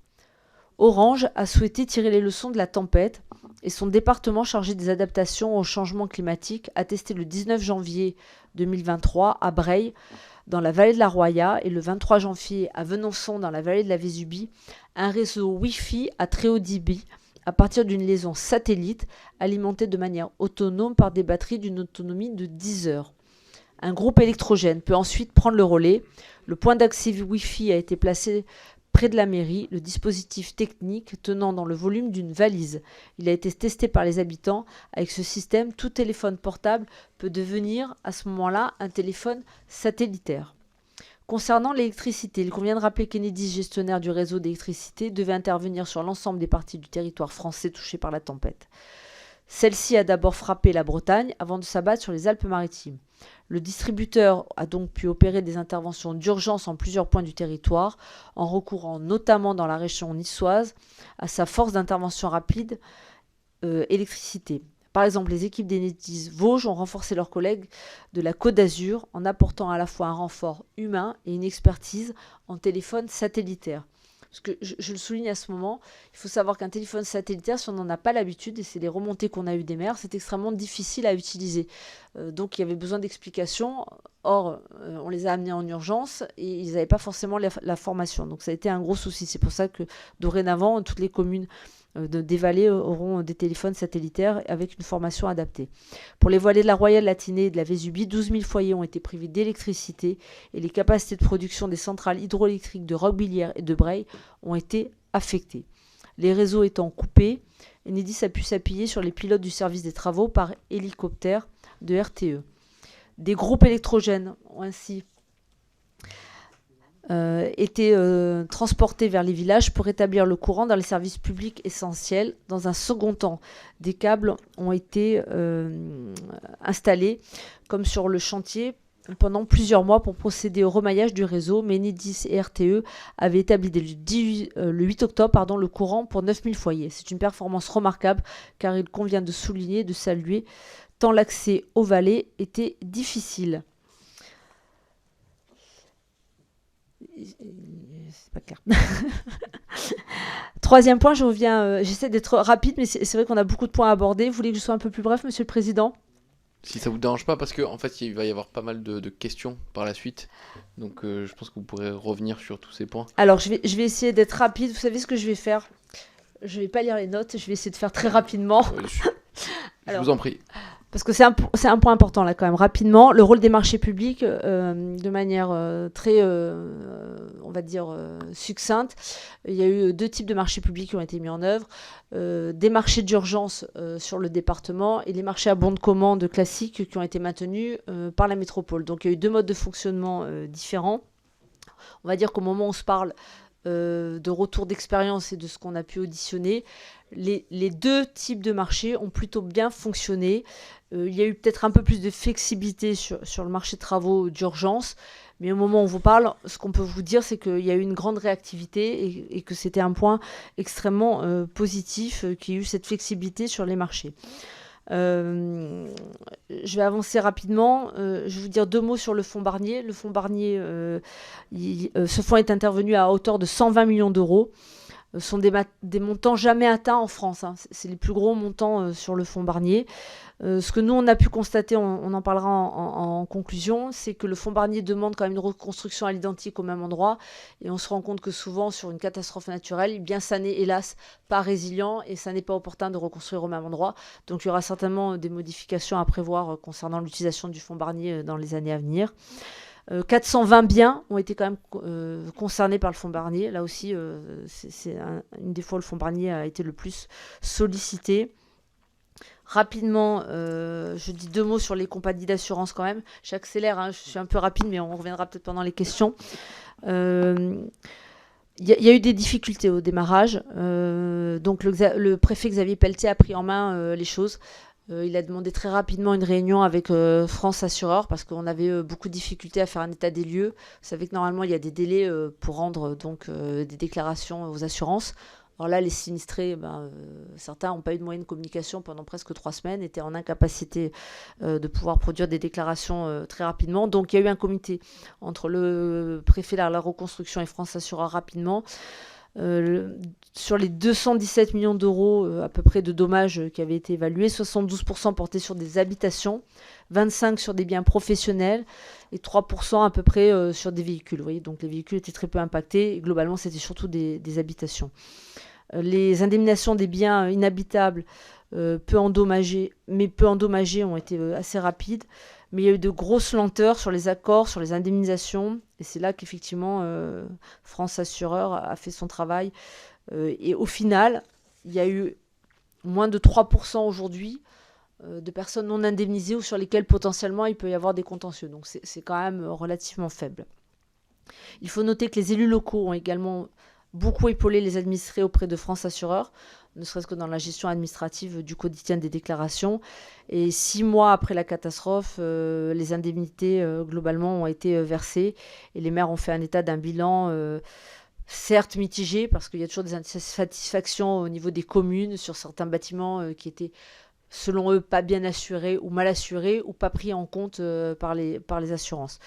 Orange a souhaité tirer les leçons de la tempête et son département chargé des adaptations au changement climatique a testé le 19 janvier 2023 à Breil, dans la vallée de la Roya, et le 23 janvier à Venançon, dans la vallée de la Vésubie, un réseau Wi-Fi à très haut débit à partir d'une liaison satellite alimentée de manière autonome par des batteries d'une autonomie de 10 heures. Un groupe électrogène peut ensuite prendre le relais. Le point d'accès Wi-Fi a été placé près de la mairie, le dispositif technique tenant dans le volume d'une valise. Il a été testé par les habitants. Avec ce système, tout téléphone portable peut devenir à ce moment-là un téléphone satellitaire. Concernant l'électricité, il convient de rappeler qu'Enedis, gestionnaire du réseau d'électricité, devait intervenir sur l'ensemble des parties du territoire français touchées par la tempête. Celle-ci a d'abord frappé la Bretagne avant de s'abattre sur les Alpes-Maritimes. Le distributeur a donc pu opérer des interventions d'urgence en plusieurs points du territoire, en recourant notamment dans la région niçoise à sa force d'intervention rapide électricité. Par exemple, les équipes d'Enedis Vosges ont renforcé leurs collègues de la Côte d'Azur en apportant à la fois un renfort humain et une expertise en téléphone satellitaire. Parce que je le souligne à ce moment, il faut savoir qu'un téléphone satellitaire, si on n'en a pas l'habitude, et c'est les remontées qu'on a eues des maires, c'est extrêmement difficile à utiliser. Donc il y avait besoin d'explications. Or, on les a amenés en urgence et ils n'avaient pas forcément la formation. Donc ça a été un gros souci. C'est pour ça que dorénavant, toutes les communes des vallées auront des téléphones satellitaires avec une formation adaptée. Pour les vallées de la Roya, de la Tinée et de la Vésubie, 12 000 foyers ont été privés d'électricité et les capacités de production des centrales hydroélectriques de Roquebillière et de Breil ont été affectées. Les réseaux étant coupés, Enedis a pu s'appuyer sur les pilotes du service des travaux par hélicoptère de RTE. Des groupes électrogènes ont ainsi été transportés vers les villages pour rétablir le courant dans les services publics essentiels. Dans un second temps, des câbles ont été installés, comme sur le chantier, pendant plusieurs mois pour procéder au remaillage du réseau, mais Enedis et RTE avaient établi dès le 8 octobre le courant pour 9000 foyers. C'est une performance remarquable car il convient de souligner et de saluer tant l'accès aux vallées était difficile. C'est pas clair. Troisième point, je reviens, j'essaie d'être rapide, mais c'est vrai qu'on a beaucoup de points à aborder. Vous voulez que je sois un peu plus bref, Monsieur le Président ? Si ça vous dérange pas, parce qu'en fait, il va y avoir pas mal de questions par la suite. Donc, je pense que vous pourrez revenir sur tous ces points. Alors, je vais essayer d'être rapide. Vous savez ce que je vais faire ? Je vais pas lire les notes. Je vais essayer de faire très rapidement. Je vous en prie. Parce que c'est un point important là quand même, rapidement. Le rôle des marchés publics, de manière très, on va dire, succincte. Il y a eu 2 types de marchés publics qui ont été mis en œuvre. Des marchés d'urgence sur le département et les marchés à bon de commande classiques qui ont été maintenus par la métropole. Donc il y a eu 2 modes de fonctionnement différents. On va dire qu'au moment où on se parle de retour d'expérience et de ce qu'on a pu auditionner, les 2 types de marchés ont plutôt bien fonctionné. Il y a eu peut-être un peu plus de flexibilité sur le marché de travaux d'urgence, Mais au moment où on vous parle, ce qu'on peut vous dire, c'est qu'il y a eu une grande réactivité et que c'était un point extrêmement positif, qu'il y a eu cette flexibilité sur les marchés. Je vais avancer rapidement. Je vais vous dire 2 mots sur le fonds Barnier. Le fonds Barnier, ce fonds est intervenu à hauteur de 120 millions d'euros. Ce sont des montants jamais atteints en France. Hein. C'est les plus gros montants sur le fonds Barnier. Ce que nous, on a pu constater, on en parlera en conclusion, c'est que le fonds Barnier demande quand même une reconstruction à l'identique au même endroit. Et on se rend compte que souvent, sur une catastrophe naturelle, eh bien, ça n'est hélas pas résilient et ça n'est pas opportun de reconstruire au même endroit. Donc il y aura certainement des modifications à prévoir concernant l'utilisation du fonds Barnier dans les années à venir. 420 biens ont été quand même concernés par le fonds Barnier. Là aussi, c'est une des fois où le fonds Barnier a été le plus sollicité. Rapidement, je dis 2 mots sur les compagnies d'assurance quand même. J'accélère, hein, je suis un peu rapide, mais on reviendra peut-être pendant les questions. Il y a eu des difficultés au démarrage. Donc le préfet Xavier Pelletier a pris en main les choses. Il a demandé très rapidement une réunion avec France Assureur parce qu'on avait beaucoup de difficultés à faire un état des lieux. Vous savez que normalement, il y a des délais pour rendre donc, des déclarations aux assurances. Alors là, les sinistrés, certains n'ont pas eu de moyens de communication pendant presque 3 semaines, étaient en incapacité de pouvoir produire des déclarations très rapidement. Donc il y a eu un comité entre le préfet de la reconstruction et France Assureur rapidement. Sur les 217 millions d'euros à peu près de dommages qui avaient été évalués, 72% portaient sur des habitations, 25% sur des biens professionnels et 3% à peu près sur des véhicules. Vous voyez, donc les véhicules étaient très peu impactés et globalement c'était surtout des habitations. Les indemnisations des biens inhabitables peu endommagés ont été assez rapides. Mais il y a eu de grosses lenteurs sur les accords, sur les indemnisations. Et c'est là qu'effectivement, France Assureur a fait son travail. Et au final, il y a eu moins de 3% aujourd'hui de personnes non indemnisées ou sur lesquelles potentiellement il peut y avoir des contentieux. Donc c'est quand même relativement faible. Il faut noter que les élus locaux ont également beaucoup épaulé les administrés auprès de France Assureur, ne serait-ce que dans la gestion administrative du quotidien des déclarations. Et 6 mois après la catastrophe, les indemnités globalement ont été versées et les maires ont fait un état d'un bilan certes mitigé parce qu'il y a toujours des insatisfactions au niveau des communes sur certains bâtiments qui étaient selon eux pas bien assurés ou mal assurés ou pas pris en compte par les assurances.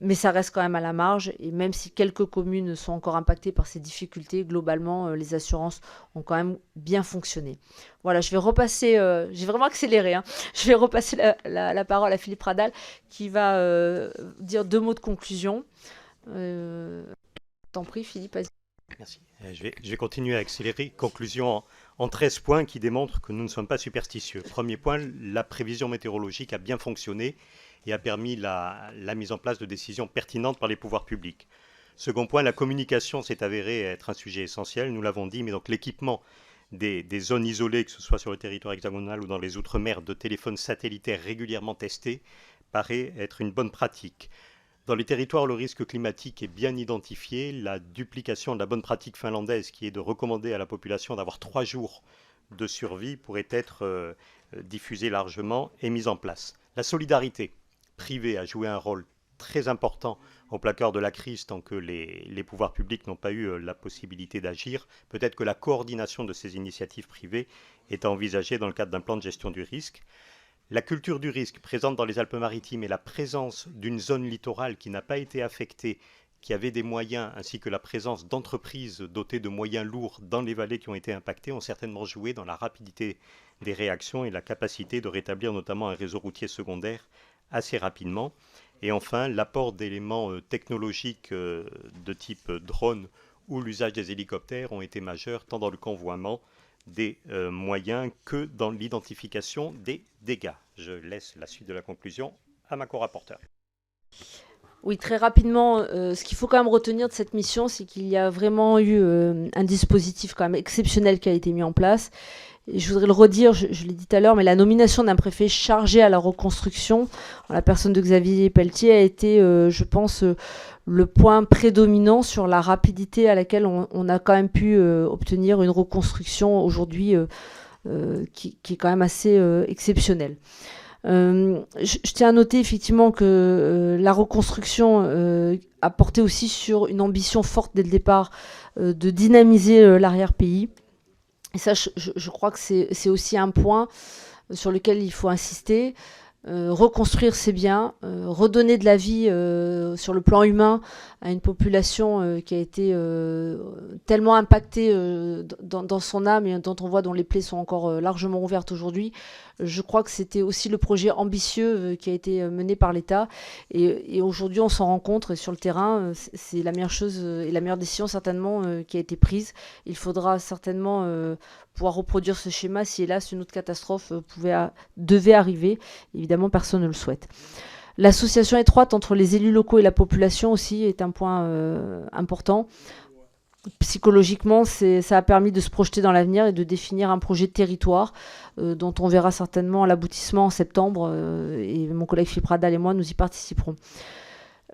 Mais ça reste quand même à la marge et même si quelques communes sont encore impactées par ces difficultés, globalement, les assurances ont quand même bien fonctionné. Voilà, je vais repasser, j'ai vraiment accéléré, hein. Je vais repasser la parole à Philippe Pradal qui va dire 2 mots de conclusion. T'en prie, Philippe, vas-y. Merci. Je vais continuer à accélérer. Conclusion en 13 points qui démontrent que nous ne sommes pas superstitieux. Premier point, la prévision météorologique a bien fonctionné et a permis la mise en place de décisions pertinentes par les pouvoirs publics. Second point, la communication s'est avérée être un sujet essentiel, nous l'avons dit, mais donc l'équipement des zones isolées, que ce soit sur le territoire hexagonal ou dans les outre-mer, de téléphones satellitaires régulièrement testés, paraît être une bonne pratique. Dans les territoires où le risque climatique est bien identifié, la duplication de la bonne pratique finlandaise, qui est de recommander à la population d'avoir 3 jours de survie, pourrait être diffusée largement et mise en place. La solidarité privée a joué un rôle très important au placard de la crise tant que les pouvoirs publics n'ont pas eu la possibilité d'agir. Peut-être que la coordination de ces initiatives privées est à envisager dans le cadre d'un plan de gestion du risque. La culture du risque présente dans les Alpes-Maritimes et la présence d'une zone littorale qui n'a pas été affectée, qui avait des moyens, ainsi que la présence d'entreprises dotées de moyens lourds dans les vallées qui ont été impactées, ont certainement joué dans la rapidité des réactions et la capacité de rétablir notamment un réseau routier secondaire assez rapidement. Et enfin, l'apport d'éléments technologiques de type drone ou l'usage des hélicoptères ont été majeurs tant dans le convoiement des moyens que dans l'identification des dégâts. Je laisse la suite de la conclusion à ma co-rapporteure. Oui, très rapidement, ce qu'il faut quand même retenir de cette mission, c'est qu'il y a vraiment eu un dispositif quand même exceptionnel qui a été mis en place. Et je voudrais le redire, je l'ai dit tout à l'heure, mais la nomination d'un préfet chargé à la reconstruction, en la personne de Xavier Pelletier, a été, je pense, le point prédominant sur la rapidité à laquelle on a quand même pu obtenir une reconstruction aujourd'hui qui est quand même assez exceptionnelle. Je tiens à noter effectivement que la reconstruction a porté aussi sur une ambition forte dès le départ de dynamiser l'arrière-pays. Et ça, je crois que c'est aussi un point sur lequel il faut insister. Reconstruire c'est bien, redonner de la vie sur le plan humain à une population qui a été tellement impactée dans son âme et dont on voit dont les plaies sont encore largement ouvertes aujourd'hui. Je crois que c'était aussi le projet ambitieux qui a été mené par l'État et aujourd'hui on s'en rend compte et sur le terrain c'est la meilleure chose et la meilleure décision certainement qui a été prise. Il faudra certainement pouvoir reproduire ce schéma si hélas une autre catastrophe devait arriver. Évidemment personne ne le souhaite. L'association étroite entre les élus locaux et la population aussi est un point important. Psychologiquement, ça a permis de se projeter dans l'avenir et de définir un projet de territoire dont on verra certainement l'aboutissement en septembre et mon collègue Philippe Radal et moi, nous y participerons.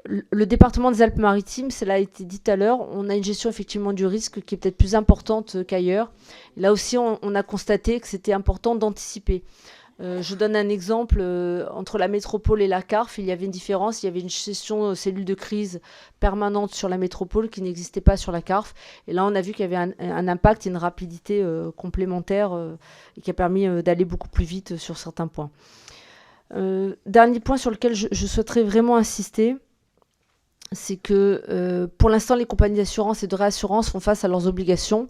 Le département des Alpes-Maritimes, cela a été dit tout à l'heure, on a une gestion effectivement du risque qui est peut-être plus importante qu'ailleurs. Là aussi, on a constaté que c'était important d'anticiper. Je donne un exemple, entre la métropole et la CARF, il y avait une différence, il y avait une gestion cellule de crise permanente sur la métropole qui n'existait pas sur la CARF. Et là, on a vu qu'il y avait un impact et une rapidité complémentaire et qui a permis d'aller beaucoup plus vite sur certains points. Dernier point sur lequel je souhaiterais vraiment insister, c'est que pour l'instant, les compagnies d'assurance et de réassurance font face à leurs obligations.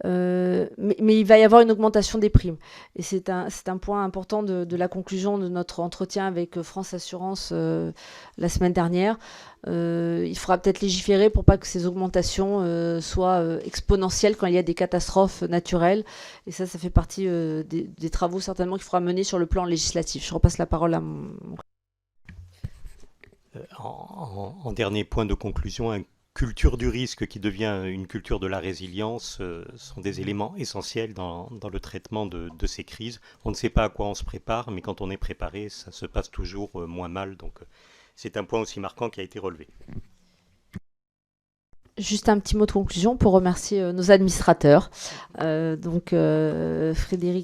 Mais il va y avoir une augmentation des primes. Et c'est un point important de la conclusion de notre entretien avec France Assurance la semaine dernière. Il faudra peut-être légiférer pour pas que ces augmentations soient exponentielles quand il y a des catastrophes naturelles. Et ça fait partie des travaux certainement qu'il faudra mener sur le plan législatif. Je repasse la parole à mon... En dernier point de conclusion, culture du risque qui devient une culture de la résilience sont des éléments essentiels dans le traitement de ces crises. On ne sait pas à quoi on se prépare, mais quand on est préparé, ça se passe toujours moins mal. Donc c'est un point aussi marquant qui a été relevé. Juste un petit mot de conclusion pour remercier nos administrateurs. Frédéric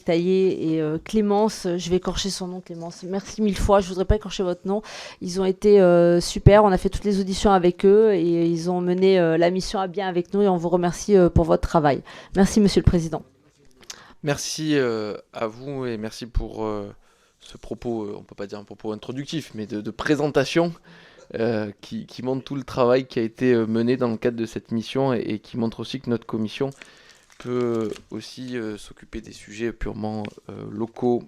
Taillé et Clémence, je vais écorcher son nom, Clémence. Merci mille fois, je ne voudrais pas écorcher votre nom. Ils ont été super, on a fait toutes les auditions avec eux et ils ont mené la mission à bien avec nous et on vous remercie pour votre travail. Merci Monsieur le Président. Merci à vous et merci pour ce propos, on ne peut pas dire un propos introductif, mais de présentation. Qui montre tout le travail qui a été mené dans le cadre de cette mission et qui montre aussi que notre commission peut aussi s'occuper des sujets purement locaux.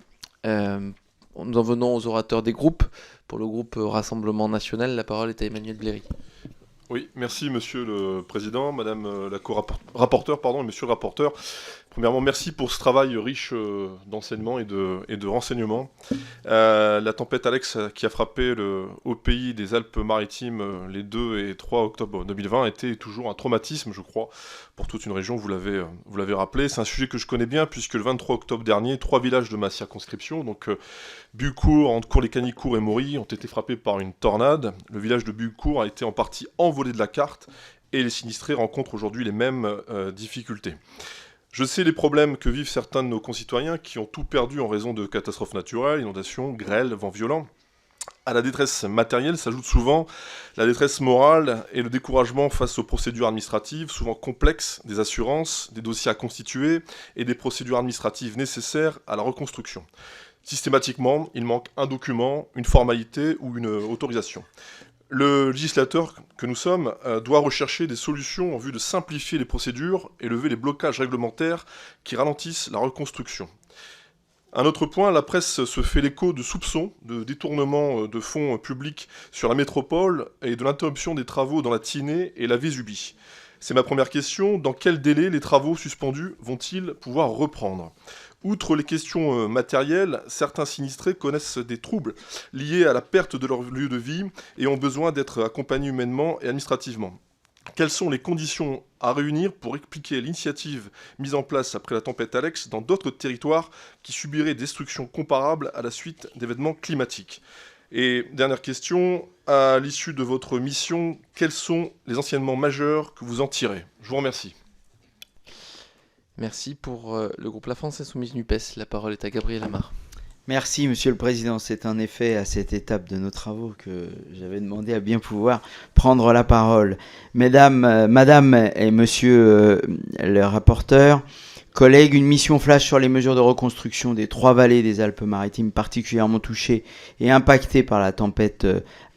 Nous en venons aux orateurs des groupes. Pour le groupe Rassemblement National, la parole est à Emmanuel Bléry. Oui, merci Monsieur le Président, Madame la co-rapporteure, pardon, Monsieur le rapporteur. Premièrement, merci pour ce travail riche d'enseignement et de renseignements. La tempête Alex qui a frappé le haut pays des Alpes-Maritimes les 2 et 3 octobre 2020 était toujours un traumatisme, je crois, pour toute une région, vous l'avez rappelé. C'est un sujet que je connais bien puisque le 23 octobre dernier, 3 villages de ma circonscription, donc Bucourt, Andecourt, les Canicourt et Maury, ont été frappés par une tornade. Le village de Bucourt a été en partie envolé de la carte et les sinistrés rencontrent aujourd'hui les mêmes difficultés. Je sais les problèmes que vivent certains de nos concitoyens qui ont tout perdu en raison de catastrophes naturelles, inondations, grêles, vents violents. À la détresse matérielle s'ajoute souvent la détresse morale et le découragement face aux procédures administratives, souvent complexes, des assurances, des dossiers à constituer et des procédures administratives nécessaires à la reconstruction. Systématiquement, il manque un document, une formalité ou une autorisation. Le législateur que nous sommes doit rechercher des solutions en vue de simplifier les procédures et lever les blocages réglementaires qui ralentissent la reconstruction. Un autre point, la presse se fait l'écho de soupçons de détournement de fonds publics sur la métropole et de l'interruption des travaux dans la Tinée et la Vésubie. C'est ma première question. Dans quel délai les travaux suspendus vont-ils pouvoir reprendre ? Outre les questions matérielles, certains sinistrés connaissent des troubles liés à la perte de leur lieu de vie et ont besoin d'être accompagnés humainement et administrativement. Quelles sont les conditions à réunir pour expliquer l'initiative mise en place après la tempête Alex dans d'autres territoires qui subiraient des destructions comparables à la suite d'événements climatiques ? Et dernière question, à l'issue de votre mission, quels sont les enseignements majeurs que vous en tirez ? Je vous remercie. Merci pour le groupe La France Insoumise NUPES. La parole est à Gabriel Amar. Merci, Monsieur le Président. C'est en effet à cette étape de nos travaux que j'avais demandé à bien pouvoir prendre la parole. Madame et Monsieur le rapporteur, collègues, une mission flash sur les mesures de reconstruction des 3 vallées des Alpes-Maritimes particulièrement touchées et impactées par la tempête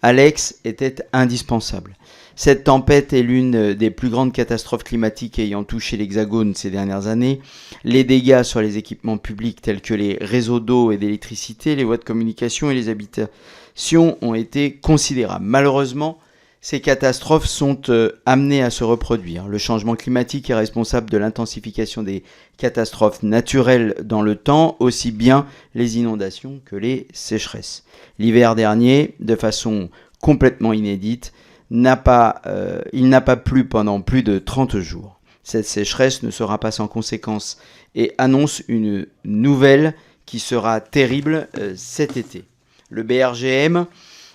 Alex était indispensable. Cette tempête est l'une des plus grandes catastrophes climatiques ayant touché l'Hexagone ces dernières années. Les dégâts sur les équipements publics tels que les réseaux d'eau et d'électricité, les voies de communication et les habitations ont été considérables. Malheureusement, ces catastrophes sont amenées à se reproduire. Le changement climatique est responsable de l'intensification des catastrophes naturelles dans le temps, aussi bien les inondations que les sécheresses. L'hiver dernier, de façon complètement inédite, il n'a pas plu pendant plus de 30 jours. Cette sécheresse ne sera pas sans conséquence et annonce une nouvelle qui sera terrible cet été. Le BRGM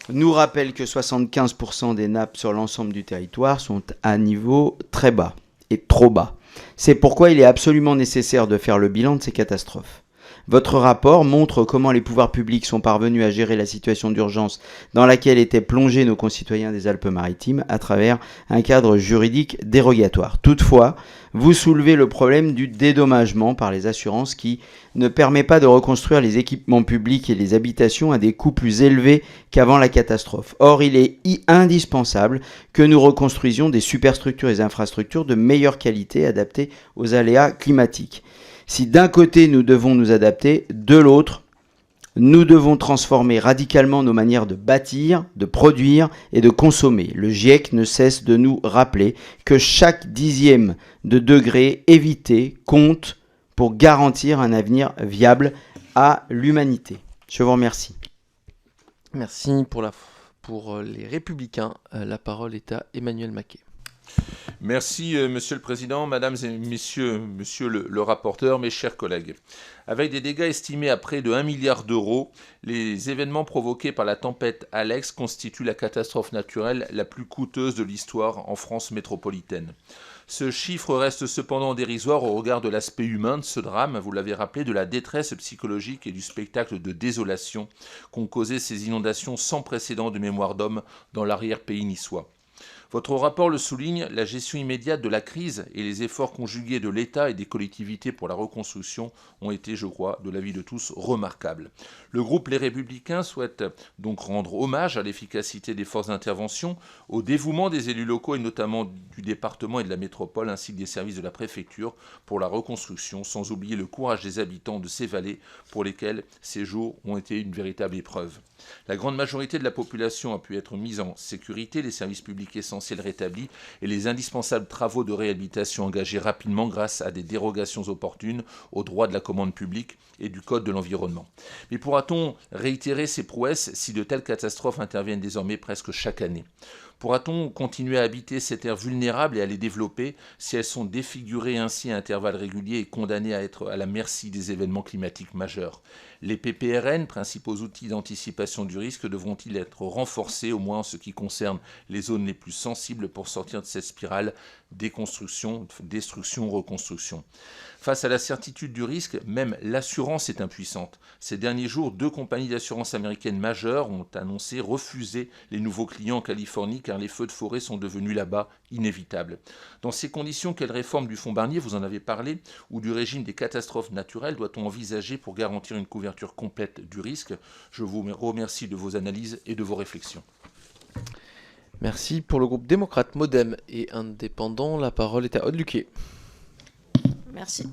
nous rappelle que 75% des nappes sur l'ensemble du territoire sont à niveau très bas et trop bas. C'est pourquoi il est absolument nécessaire de faire le bilan de ces catastrophes. Votre rapport montre comment les pouvoirs publics sont parvenus à gérer la situation d'urgence dans laquelle étaient plongés nos concitoyens des Alpes-Maritimes à travers un cadre juridique dérogatoire. Toutefois, vous soulevez le problème du dédommagement par les assurances qui ne permet pas de reconstruire les équipements publics et les habitations à des coûts plus élevés qu'avant la catastrophe. Or, il est indispensable que nous reconstruisions des superstructures et infrastructures de meilleure qualité adaptées aux aléas climatiques. Si d'un côté nous devons nous adapter, de l'autre, nous devons transformer radicalement nos manières de bâtir, de produire et de consommer. Le GIEC ne cesse de nous rappeler que chaque dixième de degré évité compte pour garantir un avenir viable à l'humanité. Je vous remercie. Merci pour les Républicains. La parole est à Emmanuel Maquet. Merci, Monsieur le Président, Mesdames et Messieurs, Monsieur le rapporteur, mes chers collègues. Avec des dégâts estimés à près de 1 milliard d'euros, les événements provoqués par la tempête Alex constituent la catastrophe naturelle la plus coûteuse de l'histoire en France métropolitaine. Ce chiffre reste cependant dérisoire au regard de l'aspect humain de ce drame, vous l'avez rappelé, de la détresse psychologique et du spectacle de désolation qu'ont causé ces inondations sans précédent de mémoire d'homme dans l'arrière-pays niçois. Votre rapport le souligne, la gestion immédiate de la crise et les efforts conjugués de l'État et des collectivités pour la reconstruction ont été, je crois, de l'avis de tous, remarquables. Le groupe Les Républicains souhaite donc rendre hommage à l'efficacité des forces d'intervention, au dévouement des élus locaux et notamment du département et de la métropole ainsi que des services de la préfecture pour la reconstruction, sans oublier le courage des habitants de ces vallées pour lesquels ces jours ont été une véritable épreuve. La grande majorité de la population a pu être mise en sécurité, les services publics essentiels rétablis et les indispensables travaux de réhabilitation engagés rapidement grâce à des dérogations opportunes aux droits de la commande publique et du Code de l'environnement. Mais pourra-t-on réitérer ces prouesses si de telles catastrophes interviennent désormais presque chaque année ? Pourra-t-on continuer à habiter ces terres vulnérables et à les développer si elles sont défigurées ainsi à intervalles réguliers et condamnées à être à la merci des événements climatiques majeurs ? Les PPRN, principaux outils d'anticipation du risque, devront-ils être renforcés, au moins en ce qui concerne les zones les plus sensibles pour sortir de cette spirale déconstruction, destruction, reconstruction ? Face à la certitude du risque, même l'assurance est impuissante. Ces derniers jours, 2 compagnies d'assurance américaines majeures ont annoncé refuser les nouveaux clients en Californie car les feux de forêt sont devenus là-bas inévitables. Dans ces conditions, quelle réforme du fonds Barnier, vous en avez parlé, ou du régime des catastrophes naturelles doit-on envisager pour garantir une couverture complète du risque ? Je vous remercie de vos analyses et de vos réflexions. Merci. Pour le groupe démocrate, Modem et indépendant, la parole est à Aude Luquet. Merci.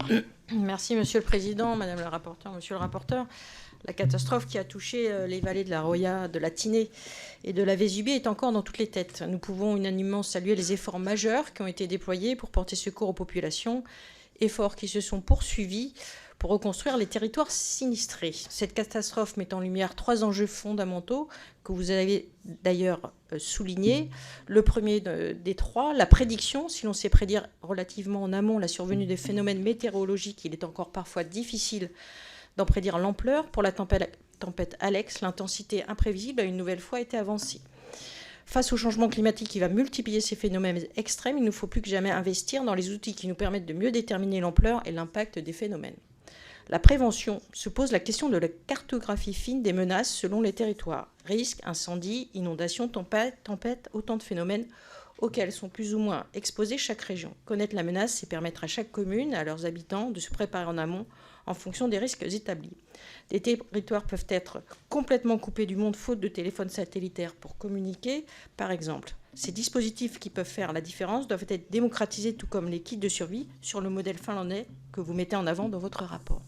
Merci, Monsieur le Président, Madame la rapporteure, Monsieur le rapporteur. La catastrophe qui a touché les vallées de la Roya, de la Tinée et de la Vésubie est encore dans toutes les têtes. Nous pouvons unanimement saluer les efforts majeurs qui ont été déployés pour porter secours aux populations, efforts qui se sont poursuivis pour reconstruire les territoires sinistrés. Cette catastrophe met en lumière 3 enjeux fondamentaux que vous avez d'ailleurs soulignés. Le premier des 3, la prédiction. Si l'on sait prédire relativement en amont la survenue des phénomènes météorologiques, il est encore parfois difficile d'en prédire l'ampleur. Pour la tempête Alex, l'intensité imprévisible a une nouvelle fois été avancée. Face au changement climatique qui va multiplier ces phénomènes extrêmes, il nous faut plus que jamais investir dans les outils qui nous permettent de mieux déterminer l'ampleur et l'impact des phénomènes. La prévention se pose la question de la cartographie fine des menaces selon les territoires. Risques, incendies, inondations, tempêtes, autant de phénomènes auxquels sont plus ou moins exposées chaque région. Connaître la menace, c'est permettre à chaque commune, à leurs habitants, de se préparer en amont en fonction des risques établis. Des territoires peuvent être complètement coupés du monde faute de téléphone satellitaire pour communiquer, par exemple. Ces dispositifs qui peuvent faire la différence doivent être démocratisés, tout comme les kits de survie, sur le modèle finlandais que vous mettez en avant dans votre rapport.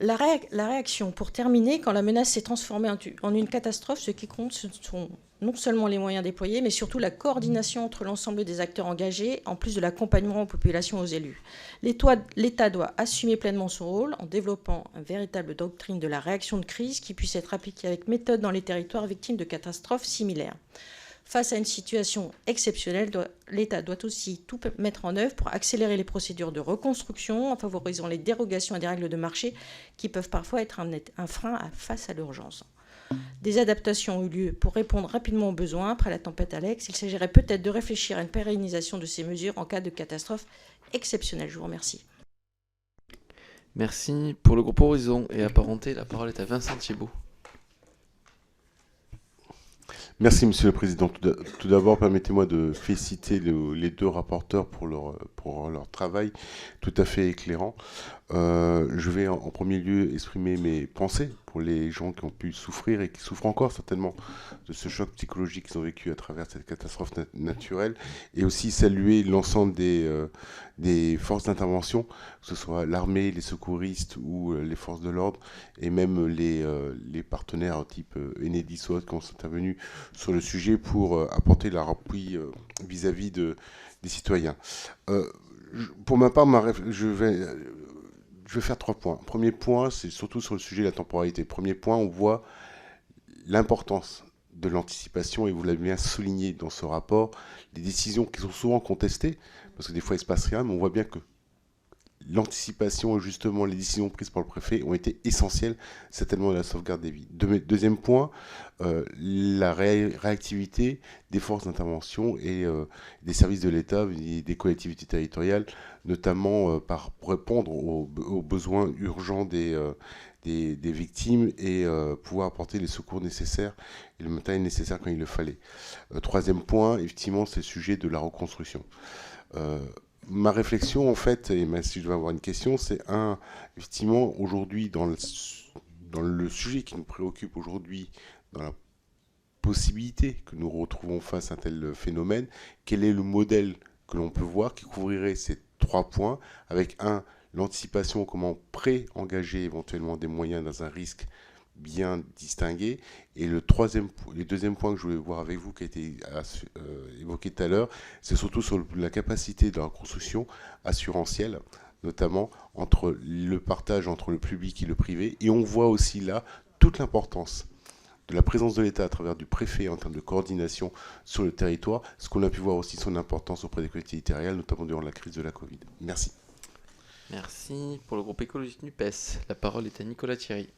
La réaction, pour terminer, quand la menace s'est transformée en une catastrophe, ce qui compte, ce sont non seulement les moyens déployés, mais surtout la coordination entre l'ensemble des acteurs engagés, en plus de l'accompagnement aux populations et aux élus. L'État doit assumer pleinement son rôle en développant une véritable doctrine de la réaction de crise qui puisse être appliquée avec méthode dans les territoires victimes de catastrophes similaires. Face à une situation exceptionnelle, l'État doit aussi tout mettre en œuvre pour accélérer les procédures de reconstruction en favorisant les dérogations à des règles de marché qui peuvent parfois être un frein face à l'urgence. Des adaptations ont eu lieu pour répondre rapidement aux besoins après la tempête Alex. Il s'agirait peut-être de réfléchir à une pérennisation de ces mesures en cas de catastrophe exceptionnelle. Je vous remercie. Merci. Pour le groupe Horizon et Apparenté, la parole est à Vincent Thibault. Merci, Monsieur le Président. Tout d'abord, permettez-moi de féliciter les deux rapporteurs pour leur travail tout à fait éclairant. Je vais en premier lieu exprimer mes pensées pour les gens qui ont pu souffrir et qui souffrent encore certainement de ce choc psychologique qu'ils ont vécu à travers cette catastrophe naturelle, et aussi saluer l'ensemble des forces d'intervention, que ce soit l'armée, les secouristes ou les forces de l'ordre, et même les partenaires type Enedis ou autres qui sont intervenus sur le sujet pour apporter leur appui vis-à-vis des citoyens. Pour ma part, je vais faire 3 points. Premier point, c'est surtout sur le sujet de la temporalité. Premier point, on voit l'importance de l'anticipation, et vous l'avez bien souligné dans ce rapport, les décisions qui sont souvent contestées, parce que des fois il ne se passe rien, mais on voit bien que l'anticipation et justement les décisions prises par le préfet ont été essentielles, certainement à la sauvegarde des vies. Deuxième point, la réactivité des forces d'intervention et des services de l'État et des collectivités territoriales, notamment pour répondre aux besoins urgents des victimes et pouvoir apporter les secours nécessaires et le matériel nécessaire quand il le fallait. Troisième point, effectivement, c'est le sujet de la reconstruction. Ma réflexion, en fait, et même si je dois avoir une question, c'est effectivement, aujourd'hui, dans le sujet qui nous préoccupe aujourd'hui, dans la possibilité que nous retrouvons face à un tel phénomène, quel est le modèle que l'on peut voir qui couvrirait ces 3 points, avec l'anticipation, comment pré-engager éventuellement des moyens dans un risque bien distingué. Et le deuxième point que je voulais voir avec vous, qui a été évoqué tout à l'heure, c'est surtout sur la capacité de la reconstruction assurantielle, notamment entre le partage entre le public et le privé. Et on voit aussi là toute l'importance de la présence de l'État à travers du préfet en termes de coordination sur le territoire, ce qu'on a pu voir aussi son importance auprès des collectivités territoriales, notamment durant la crise de la Covid. Merci. Merci. Pour le groupe écologiste NUPES, la parole est à Nicolas Thierry.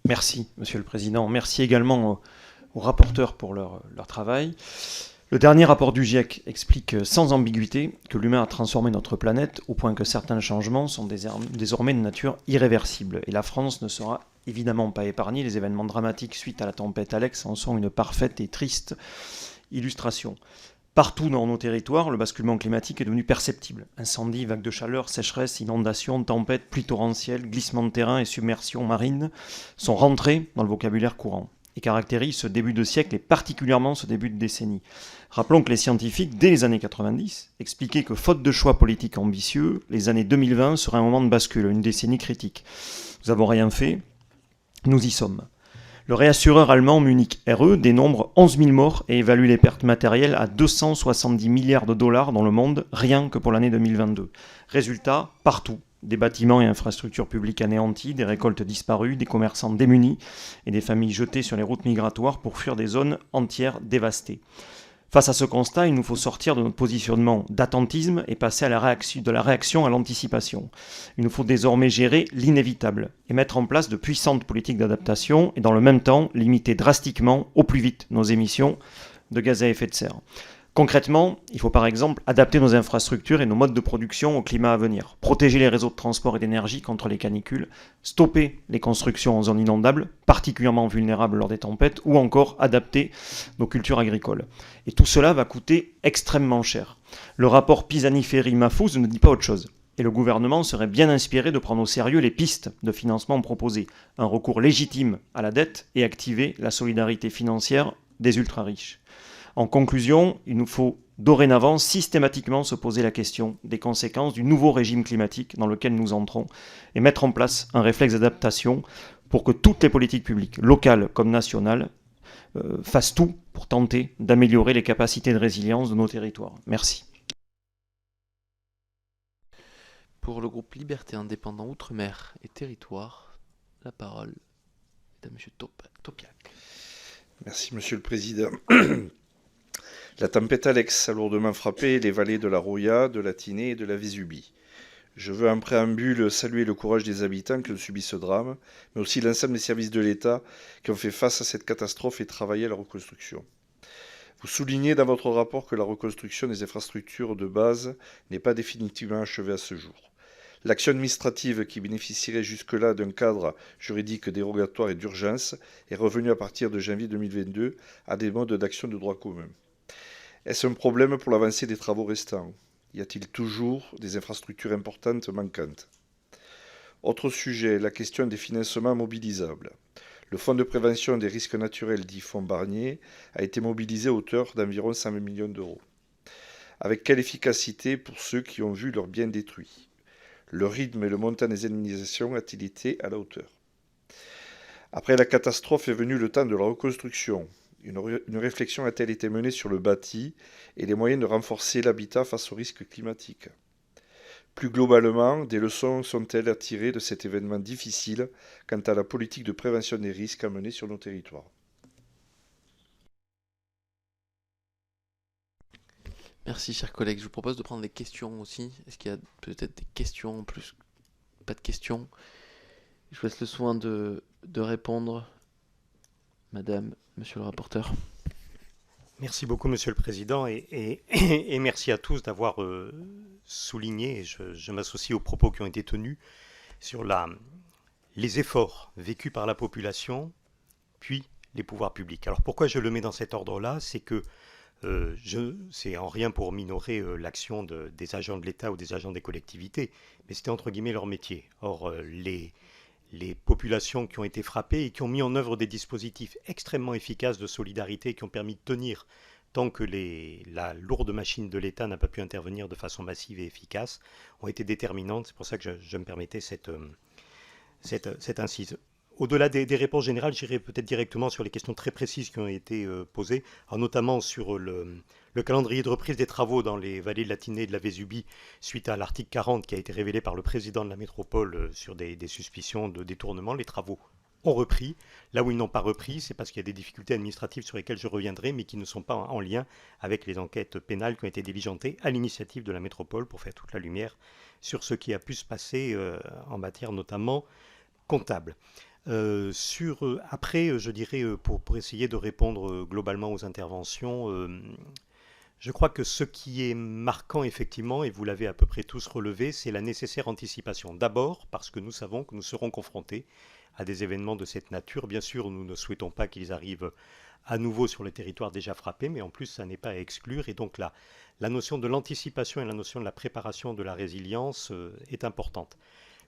Merci, Monsieur le Président. Merci également aux rapporteurs pour leur travail. Le dernier rapport du GIEC explique sans ambiguïté que l'humain a transformé notre planète au point que certains changements sont désormais de nature irréversible. Et la France ne sera évidemment pas épargnée. Les événements dramatiques suite à la tempête Alex en sont une parfaite et triste illustration. Partout dans nos territoires, le basculement climatique est devenu perceptible. Incendies, vagues de chaleur, sécheresse, inondations, tempêtes, pluies torrentielles, glissements de terrain et submersions marines sont rentrés dans le vocabulaire courant et caractérisent ce début de siècle et particulièrement ce début de décennie. Rappelons que les scientifiques, dès les années 90, expliquaient que faute de choix politiques ambitieux, les années 2020 seraient un moment de bascule, une décennie critique. Nous n'avons rien fait, nous y sommes. Le réassureur allemand Munich RE dénombre 11 000 morts et évalue les pertes matérielles à 270 milliards de dollars dans le monde, rien que pour l'année 2022. Résultat, partout, des bâtiments et infrastructures publiques anéantis, des récoltes disparues, des commerçants démunis et des familles jetées sur les routes migratoires pour fuir des zones entières dévastées. Face à ce constat, il nous faut sortir de notre positionnement d'attentisme et passer à de la réaction à l'anticipation. Il nous faut désormais gérer l'inévitable et mettre en place de puissantes politiques d'adaptation et dans le même temps limiter drastiquement au plus vite nos émissions de gaz à effet de serre. Concrètement, il faut par exemple adapter nos infrastructures et nos modes de production au climat à venir, protéger les réseaux de transport et d'énergie contre les canicules, stopper les constructions en zones inondables, particulièrement vulnérables lors des tempêtes, ou encore adapter nos cultures agricoles. Et tout cela va coûter extrêmement cher. Le rapport Pisani-Ferry-Mahfouz ne dit pas autre chose. Et le gouvernement serait bien inspiré de prendre au sérieux les pistes de financement proposées, un recours légitime à la dette et activer la solidarité financière des ultra-riches. En conclusion, il nous faut dorénavant systématiquement se poser la question des conséquences du nouveau régime climatique dans lequel nous entrons et mettre en place un réflexe d'adaptation pour que toutes les politiques publiques, locales comme nationales, fassent tout pour tenter d'améliorer les capacités de résilience de nos territoires. Merci. Pour le groupe Liberté Indépendant Outre-mer et Territoire, la parole est à M. Topiak. Merci, Monsieur le Président. La tempête Alex a lourdement frappé les vallées de la Roya, de la Tinée et de la Vésubie. Je veux en préambule saluer le courage des habitants qui ont subi ce drame, mais aussi l'ensemble des services de l'État qui ont fait face à cette catastrophe et travaillé à la reconstruction. Vous soulignez dans votre rapport que la reconstruction des infrastructures de base n'est pas définitivement achevée à ce jour. L'action administrative qui bénéficierait jusque-là d'un cadre juridique dérogatoire et d'urgence est revenue à partir de janvier 2022 à des modes d'action de droit commun. Est-ce un problème pour l'avancée des travaux restants? Y a-t-il toujours des infrastructures importantes manquantes? Autre sujet, la question des financements mobilisables. Le fonds de prévention des risques naturels dit fonds Barnier a été mobilisé à hauteur d'environ 100 millions d'euros. Avec quelle efficacité pour ceux qui ont vu leurs biens détruits? Le rythme et le montant des indemnisations a-t-il été à la hauteur? Après la catastrophe est venu le temps de la reconstruction. Une réflexion a-t-elle été menée sur le bâti et les moyens de renforcer l'habitat face aux risques climatiques? Plus globalement, des leçons sont-elles à tirer de cet événement difficile quant à la politique de prévention des risques à mener sur nos territoires? Merci, chers collègues. Je vous propose de prendre des questions aussi. Est-ce qu'il y a peut-être des questions en plus? Pas de questions. Je vous laisse le soin de répondre. Madame, Monsieur le rapporteur. Merci beaucoup, Monsieur le Président, et merci à tous d'avoir souligné, et je m'associe aux propos qui ont été tenus, sur les efforts vécus par la population, puis les pouvoirs publics. Alors pourquoi je le mets dans cet ordre-là? C'est que c'est en rien pour minorer l'action des agents de l'État ou des agents des collectivités, mais c'était entre guillemets leur métier. Or, les populations qui ont été frappées et qui ont mis en œuvre des dispositifs extrêmement efficaces de solidarité qui ont permis de tenir tant que la lourde machine de l'État n'a pas pu intervenir de façon massive et efficace, ont été déterminantes. C'est pour ça que je me permettais cette incise. Au-delà des réponses générales, j'irai peut-être directement sur les questions très précises qui ont été posées, notamment sur le calendrier de reprise des travaux dans les vallées de la Tinée et de la Vésubie suite à l'article 40 qui a été révélé par le président de la métropole sur des suspicions de détournement. Les travaux ont repris. Là où ils n'ont pas repris, c'est parce qu'il y a des difficultés administratives sur lesquelles je reviendrai, mais qui ne sont pas en lien avec les enquêtes pénales qui ont été diligentées à l'initiative de la métropole pour faire toute la lumière sur ce qui a pu se passer en matière notamment comptable. Après, je dirais, pour essayer de répondre globalement aux interventions, je crois que ce qui est marquant effectivement, et vous l'avez à peu près tous relevé, c'est la nécessaire anticipation. D'abord parce que nous savons que nous serons confrontés à des événements de cette nature. Bien sûr, nous ne souhaitons pas qu'ils arrivent à nouveau sur les territoires déjà frappés, mais en plus, ça n'est pas à exclure. Et donc la notion de l'anticipation et la notion de la préparation de la résilience est importante.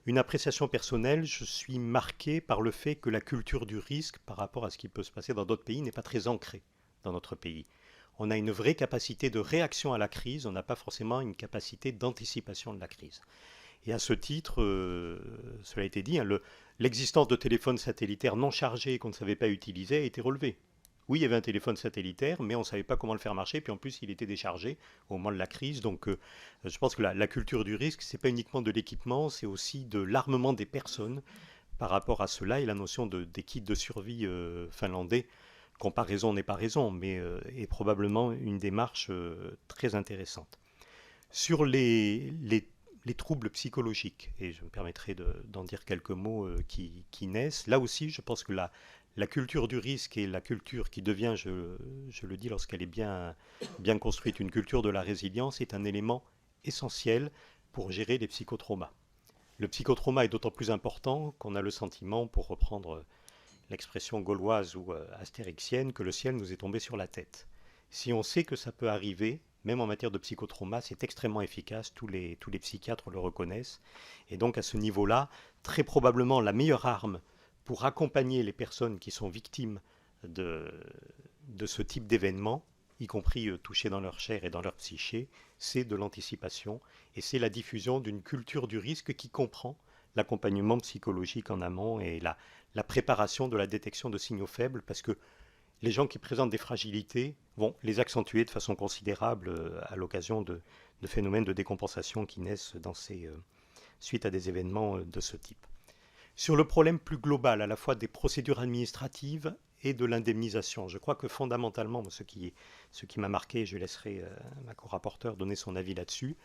Une appréciation personnelle, je suis marqué par le fait que la culture du risque par rapport à ce qui peut se passer dans d'autres pays n'est pas très ancrée dans notre pays. On a une vraie capacité de réaction à la crise, on n'a pas forcément une capacité d'anticipation de la crise. Et à ce titre, cela a été dit, l'existence de téléphones satellitaires non chargés qu'on ne savait pas utiliser a été relevée. Oui, il y avait un téléphone satellitaire, mais on ne savait pas comment le faire marcher, puis en plus, il était déchargé au moment de la crise. Donc, je pense que la culture du risque, ce n'est pas uniquement de l'équipement, c'est aussi de l'armement des personnes par rapport à cela, et la notion des kits de survie finlandais, comparaison n'est pas raison, mais est probablement une démarche très intéressante. Sur les troubles psychologiques, et je me permettrai d'en dire quelques mots qui naissent, là aussi, je pense que la culture du risque et la culture qui devient, je le dis lorsqu'elle est bien construite, une culture de la résilience est un élément essentiel pour gérer les psychotraumas. Le psychotrauma est d'autant plus important qu'on a le sentiment, pour reprendre l'expression gauloise ou astéриxienne, que le ciel nous est tombé sur la tête. Si on sait que ça peut arriver, même en matière de psychotrauma, c'est extrêmement efficace, tous les psychiatres le reconnaissent. Et donc à ce niveau-là, très probablement la meilleure arme pour accompagner les personnes qui sont victimes de ce type d'événement, y compris touchées dans leur chair et dans leur psyché, c'est de l'anticipation et c'est la diffusion d'une culture du risque qui comprend l'accompagnement psychologique en amont et la préparation de la détection de signaux faibles, parce que les gens qui présentent des fragilités vont les accentuer de façon considérable à l'occasion de phénomènes de décompensation qui naissent suite à des événements de ce type. Sur le problème plus global, à la fois des procédures administratives et de l'indemnisation, je crois que fondamentalement, ce qui m'a marqué, je laisserai ma co-rapporteure donner son avis là-dessus,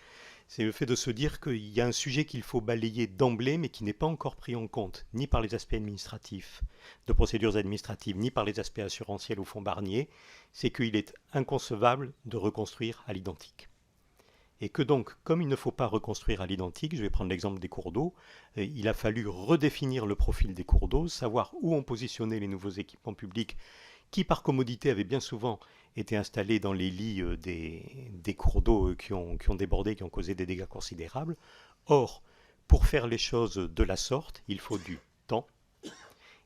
c'est le fait de se dire qu'il y a un sujet qu'il faut balayer d'emblée, mais qui n'est pas encore pris en compte, ni par les aspects administratifs, de procédures administratives, ni par les aspects assurantiels au fonds Barnier, c'est qu'il est inconcevable de reconstruire à l'identique. Et que donc, comme il ne faut pas reconstruire à l'identique, je vais prendre l'exemple des cours d'eau, il a fallu redéfinir le profil des cours d'eau, savoir où on positionnait les nouveaux équipements publics qui, par commodité, avaient bien souvent été installés dans les lits des cours d'eau qui ont débordé, qui ont causé des dégâts considérables. Or, pour faire les choses de la sorte, il faut du temps.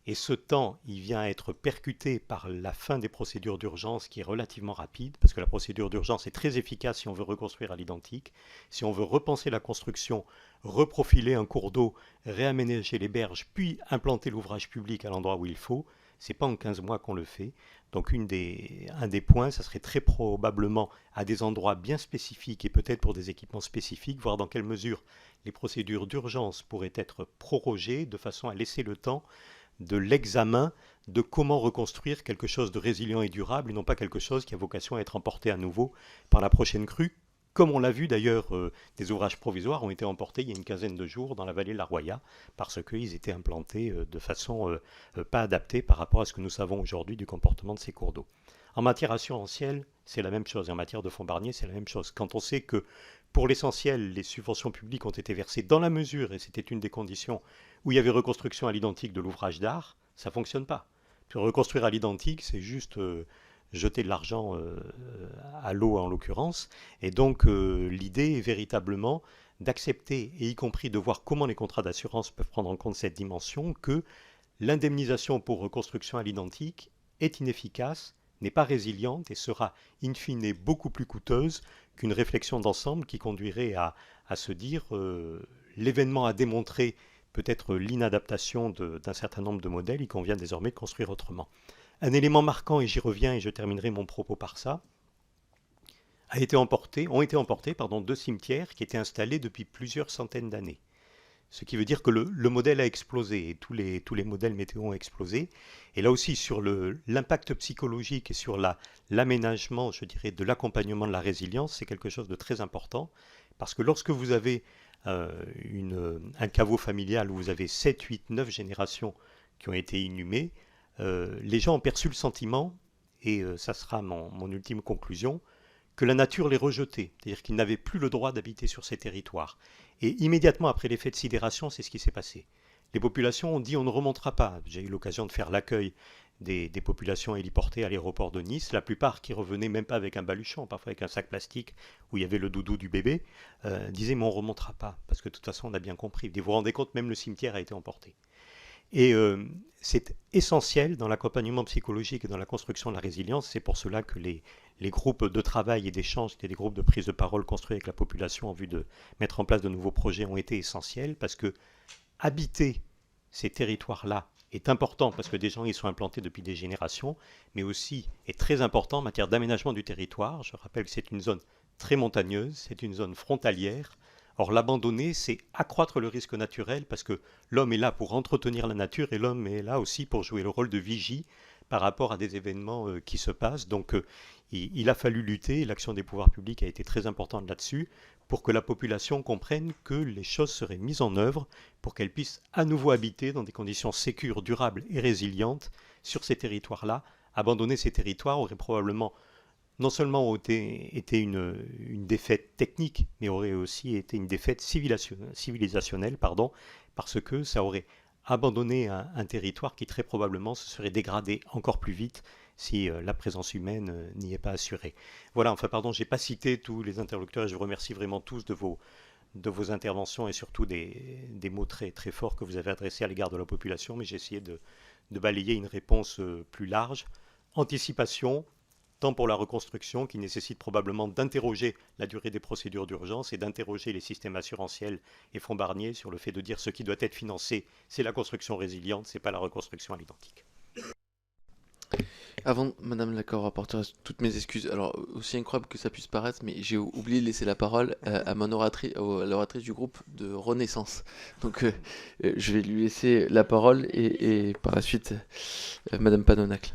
Et ce temps, il vient être percuté par la fin des procédures d'urgence qui est relativement rapide, parce que la procédure d'urgence est très efficace si on veut reconstruire à l'identique. Si on veut repenser la construction, reprofiler un cours d'eau, réaménager les berges, puis implanter l'ouvrage public à l'endroit où il faut, c'est pas en 15 mois qu'on le fait. Donc un des points, ça serait très probablement à des endroits bien spécifiques et peut-être pour des équipements spécifiques, voir dans quelle mesure les procédures d'urgence pourraient être prorogées de façon à laisser le temps de l'examen de comment reconstruire quelque chose de résilient et durable, et non pas quelque chose qui a vocation à être emporté à nouveau par la prochaine crue. Comme on l'a vu d'ailleurs, des ouvrages provisoires ont été emportés il y a une quinzaine de jours dans la vallée de la Roya, parce qu'ils étaient implantés de façon pas adaptée par rapport à ce que nous savons aujourd'hui du comportement de ces cours d'eau. En matière assurantielle, c'est la même chose, et en matière de fonds Barnier, c'est la même chose. Quand on sait que, pour l'essentiel, les subventions publiques ont été versées dans la mesure, et c'était une des conditions, où il y avait reconstruction à l'identique de l'ouvrage d'art, ça ne fonctionne pas. Puis reconstruire à l'identique, c'est juste jeter de l'argent à l'eau en l'occurrence. Et donc l'idée est véritablement d'accepter, et y compris de voir comment les contrats d'assurance peuvent prendre en compte cette dimension, que l'indemnisation pour reconstruction à l'identique est inefficace, n'est pas résiliente et sera in fine beaucoup plus coûteuse qu'une réflexion d'ensemble qui conduirait à se dire l'événement a démontré peut-être l'inadaptation d'un certain nombre de modèles, il convient désormais de construire autrement. Un élément marquant, et j'y reviens et je terminerai mon propos par ça, ont été emportés 2 cimetières qui étaient installés depuis plusieurs centaines d'années. Ce qui veut dire que le modèle a explosé, et tous les modèles météo ont explosé. Et là aussi, sur l'impact psychologique et sur l'aménagement, je dirais, de l'accompagnement de la résilience, c'est quelque chose de très important, parce que lorsque vous avez un caveau familial où vous avez 7, 8, 9 générations qui ont été inhumées, les gens ont perçu le sentiment, et ça sera mon ultime conclusion, que la nature les rejetait, c'est-à-dire qu'ils n'avaient plus le droit d'habiter sur ces territoires. Et immédiatement après l'effet de sidération, c'est ce qui s'est passé. Les populations ont dit on ne remontera pas. J'ai eu l'occasion de faire l'accueil des populations héliportées à l'aéroport de Nice, la plupart qui revenaient même pas avec un baluchon, parfois avec un sac plastique où il y avait le doudou du bébé, disaient mais on ne remontera pas, parce que de toute façon on a bien compris. Vous vous rendez compte, même le cimetière a été emporté. Et c'est essentiel dans l'accompagnement psychologique et dans la construction de la résilience. C'est pour cela que les groupes de travail et d'échange, c'était des groupes de prise de parole construits avec la population en vue de mettre en place de nouveaux projets, ont été essentiels, parce que habiter ces territoires-là est important, parce que des gens y sont implantés depuis des générations, mais aussi est très important en matière d'aménagement du territoire. Je rappelle que c'est une zone très montagneuse, c'est une zone frontalière. Or, l'abandonner, c'est accroître le risque naturel, parce que l'homme est là pour entretenir la nature, et l'homme est là aussi pour jouer le rôle de vigie par rapport à des événements qui se passent. Donc, il a fallu lutter, et l'action des pouvoirs publics a été très importante là-dessus, pour que la population comprenne que les choses seraient mises en œuvre pour qu'elle puisse à nouveau habiter dans des conditions sécures, durables et résilientes sur ces territoires-là. Abandonner ces territoires aurait probablement non seulement été une défaite technique, mais aurait aussi été une défaite civilisationnelle, parce que ça aurait abandonné un territoire qui très probablement se serait dégradé encore plus vite si la présence humaine n'y est pas assurée. Voilà, je n'ai pas cité tous les interlocuteurs et je vous remercie vraiment tous de vos interventions et surtout des mots très, très forts que vous avez adressés à l'égard de la population, mais j'ai essayé de balayer une réponse plus large. Anticipation, tant pour la reconstruction, qui nécessite probablement d'interroger la durée des procédures d'urgence et d'interroger les systèmes assurantiels et fonds Barnier sur le fait de dire ce qui doit être financé, c'est la construction résiliente, c'est pas la reconstruction à l'identique. Avant, Madame la co-rapporteure, toutes mes excuses. Alors, aussi incroyable que ça puisse paraître, mais j'ai oublié de laisser la parole à l'oratrice du groupe de Renaissance. Donc, je vais lui laisser la parole et par la suite, Madame Panonacle.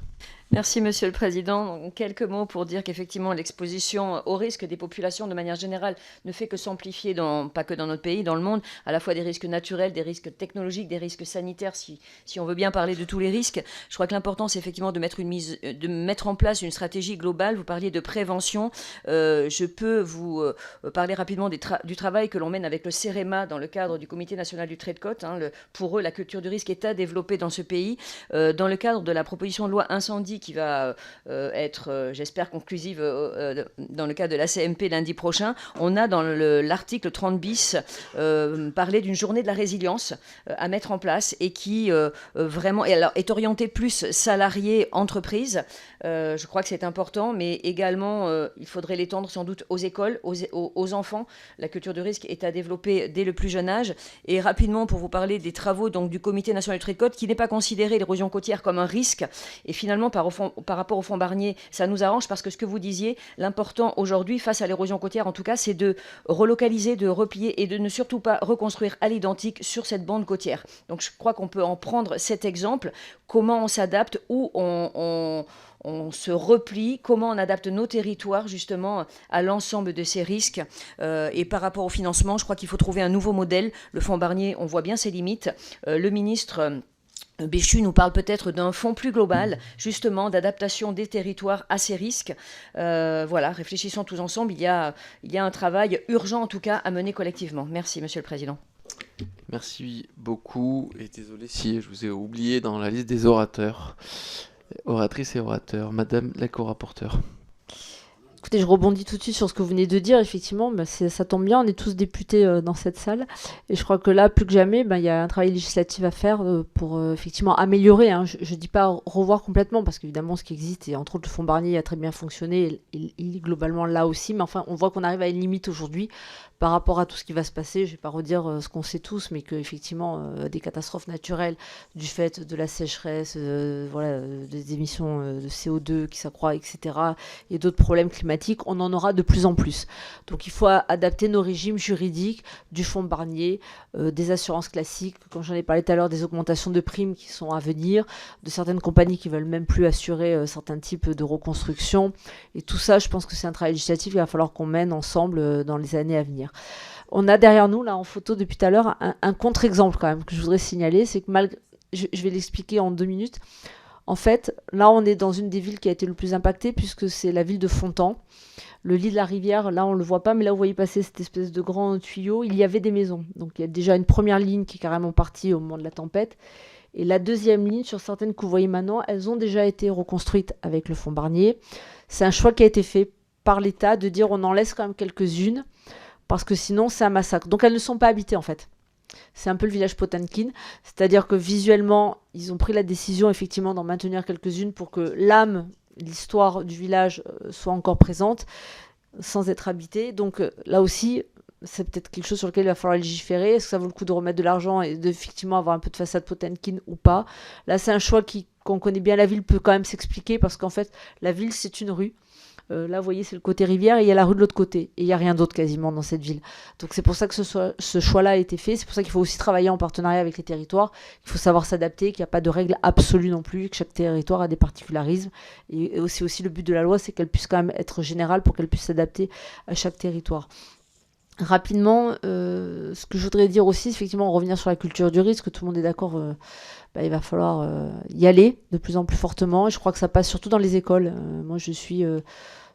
Merci Monsieur le Président. Donc, quelques mots pour dire qu'effectivement l'exposition au risque des populations de manière générale ne fait que s'amplifier, pas que dans notre pays, dans le monde, à la fois des risques naturels, des risques technologiques, des risques sanitaires, si on veut bien parler de tous les risques. Je crois que l'important c'est effectivement de mettre en place une stratégie globale. Vous parliez de prévention. Je peux vous parler rapidement du travail que l'on mène avec le CEREMA dans le cadre du Comité national du trait de côte. Pour eux, la culture du risque est à développer dans ce pays. Dans le cadre de la proposition de loi incendie qui va être, j'espère, conclusive dans le cadre de la CMP lundi prochain, on a dans l'article 30 bis parlé d'une journée de la résilience à mettre en place et qui vraiment est orientée plus salariés-entreprises. Je crois que c'est important, mais également il faudrait l'étendre sans doute aux écoles, aux enfants. La culture du risque est à développer dès le plus jeune âge. Et rapidement, pour vous parler des travaux donc, du Comité national du trait de côte, qui n'est pas considéré l'érosion côtière comme un risque, et finalement par rapport au fonds Barnier, ça nous arrange parce que ce que vous disiez, l'important aujourd'hui face à l'érosion côtière en tout cas, c'est de relocaliser, de replier et de ne surtout pas reconstruire à l'identique sur cette bande côtière. Donc je crois qu'on peut en prendre cet exemple, comment on s'adapte, où on se replie, comment on adapte nos territoires justement à l'ensemble de ces risques. Et par rapport au financement, je crois qu'il faut trouver un nouveau modèle. Le fonds Barnier, on voit bien ses limites. Le ministre Béchu nous parle peut-être d'un fonds plus global, justement, d'adaptation des territoires à ces risques. Voilà, réfléchissons tous ensemble. Il y a un travail urgent, en tout cas, à mener collectivement. Merci, Monsieur le Président. Merci beaucoup. Et désolé si je vous ai oublié dans la liste des orateurs. Oratrice et orateur. Madame la co-rapporteure. Écoutez, je rebondis tout de suite sur ce que vous venez de dire. Effectivement, ça tombe bien, on est tous députés dans cette salle. Et je crois que là, plus que jamais, il y a un travail législatif à faire pour effectivement améliorer. Je ne dis pas revoir complètement, parce qu'évidemment, ce qui existe, et entre autres le fonds Barnier a très bien fonctionné, il est globalement là aussi. Mais enfin, on voit qu'on arrive à une limite aujourd'hui par rapport à tout ce qui va se passer. Je ne vais pas redire ce qu'on sait tous, mais qu'effectivement, des catastrophes naturelles, du fait de la sécheresse, des émissions de CO2 qui s'accroît, etc., et d'autres problèmes climatiques, on en aura de plus en plus. Donc il faut adapter nos régimes juridiques du fonds Barnier, des assurances classiques, comme j'en ai parlé tout à l'heure, des augmentations de primes qui sont à venir, de certaines compagnies qui ne veulent même plus assurer certains types de reconstruction. Et tout ça, je pense que c'est un travail législatif qu'il va falloir qu'on mène ensemble dans les années à venir. On a derrière nous, là en photo depuis tout à l'heure, un contre-exemple quand même que je voudrais signaler, c'est que je vais l'expliquer en 2 minutes. En fait, là, on est dans une des villes qui a été le plus impactée, puisque c'est la ville de Fontan. Le lit de la rivière, là, on ne le voit pas, mais là, vous voyez passer cette espèce de grand tuyau. Il y avait des maisons. Donc, il y a déjà une première ligne qui est carrément partie au moment de la tempête. Et la deuxième ligne, sur certaines que vous voyez maintenant, elles ont déjà été reconstruites avec le fonds Barnier. C'est un choix qui a été fait par l'État de dire on en laisse quand même quelques-unes, parce que sinon, c'est un massacre. Donc, elles ne sont pas habitées, en fait. C'est un peu le village Potemkin, c'est-à-dire que visuellement, ils ont pris la décision effectivement d'en maintenir quelques-unes pour que l'âme, l'histoire du village soit encore présente, sans être habitée. Donc là aussi, c'est peut-être quelque chose sur lequel il va falloir légiférer. Est-ce que ça vaut le coup de remettre de l'argent et d'effectivement avoir un peu de façade Potemkin ou pas? Là, c'est un choix qu'on connaît bien. La ville peut quand même s'expliquer parce qu'en fait, la ville, c'est une rue. Là, vous voyez, c'est le côté rivière et il y a la rue de l'autre côté. Et il n'y a rien d'autre quasiment dans cette ville. Donc c'est pour ça que ce choix-là a été fait. C'est pour ça qu'il faut aussi travailler en partenariat avec les territoires. Il faut savoir s'adapter, qu'il n'y a pas de règles absolues non plus, que chaque territoire a des particularismes. Et aussi le but de la loi, c'est qu'elle puisse quand même être générale pour qu'elle puisse s'adapter à chaque territoire. Rapidement, ce que je voudrais dire aussi, c'est effectivement revenir sur la culture du risque. Tout le monde est d'accord, il va falloir y aller de plus en plus fortement. Et je crois que ça passe surtout dans les écoles. Moi, je suis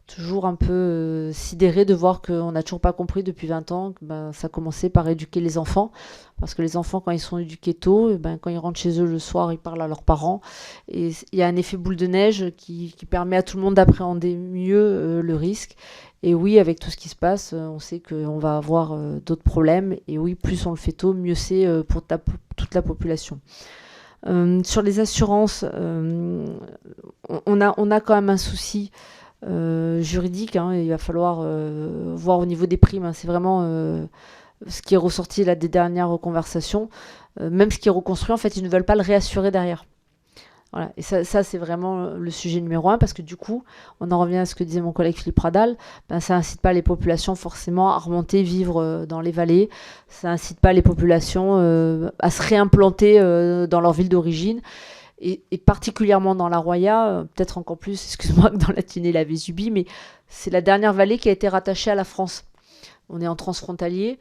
toujours un peu sidérée de voir qu'on n'a toujours pas compris depuis 20 ans que ça commençait par éduquer les enfants. Parce que les enfants, quand ils sont éduqués tôt, quand ils rentrent chez eux le soir, ils parlent à leurs parents. Et il y a un effet boule de neige qui permet à tout le monde d'appréhender mieux le risque. Et oui, avec tout ce qui se passe, on sait qu'on va avoir d'autres problèmes. Et oui, plus on le fait tôt, mieux c'est pour toute la population. Sur les assurances, on a quand même un souci juridique. Il va falloir voir au niveau des primes. C'est vraiment ce qui est ressorti là, des dernières conversations. Même ce qui est reconstruit, en fait, ils ne veulent pas le réassurer derrière. Voilà. Et ça, c'est vraiment le sujet numéro 1, parce que du coup, on en revient à ce que disait mon collègue Philippe Radal, ça n'incite pas les populations forcément à remonter, vivre dans les vallées, ça n'incite pas les populations à se réimplanter dans leur ville d'origine, et particulièrement dans la Roya, peut-être encore plus, excuse-moi, que dans la Tinée et la Vésubie, mais c'est la dernière vallée qui a été rattachée à la France. On est en transfrontalier.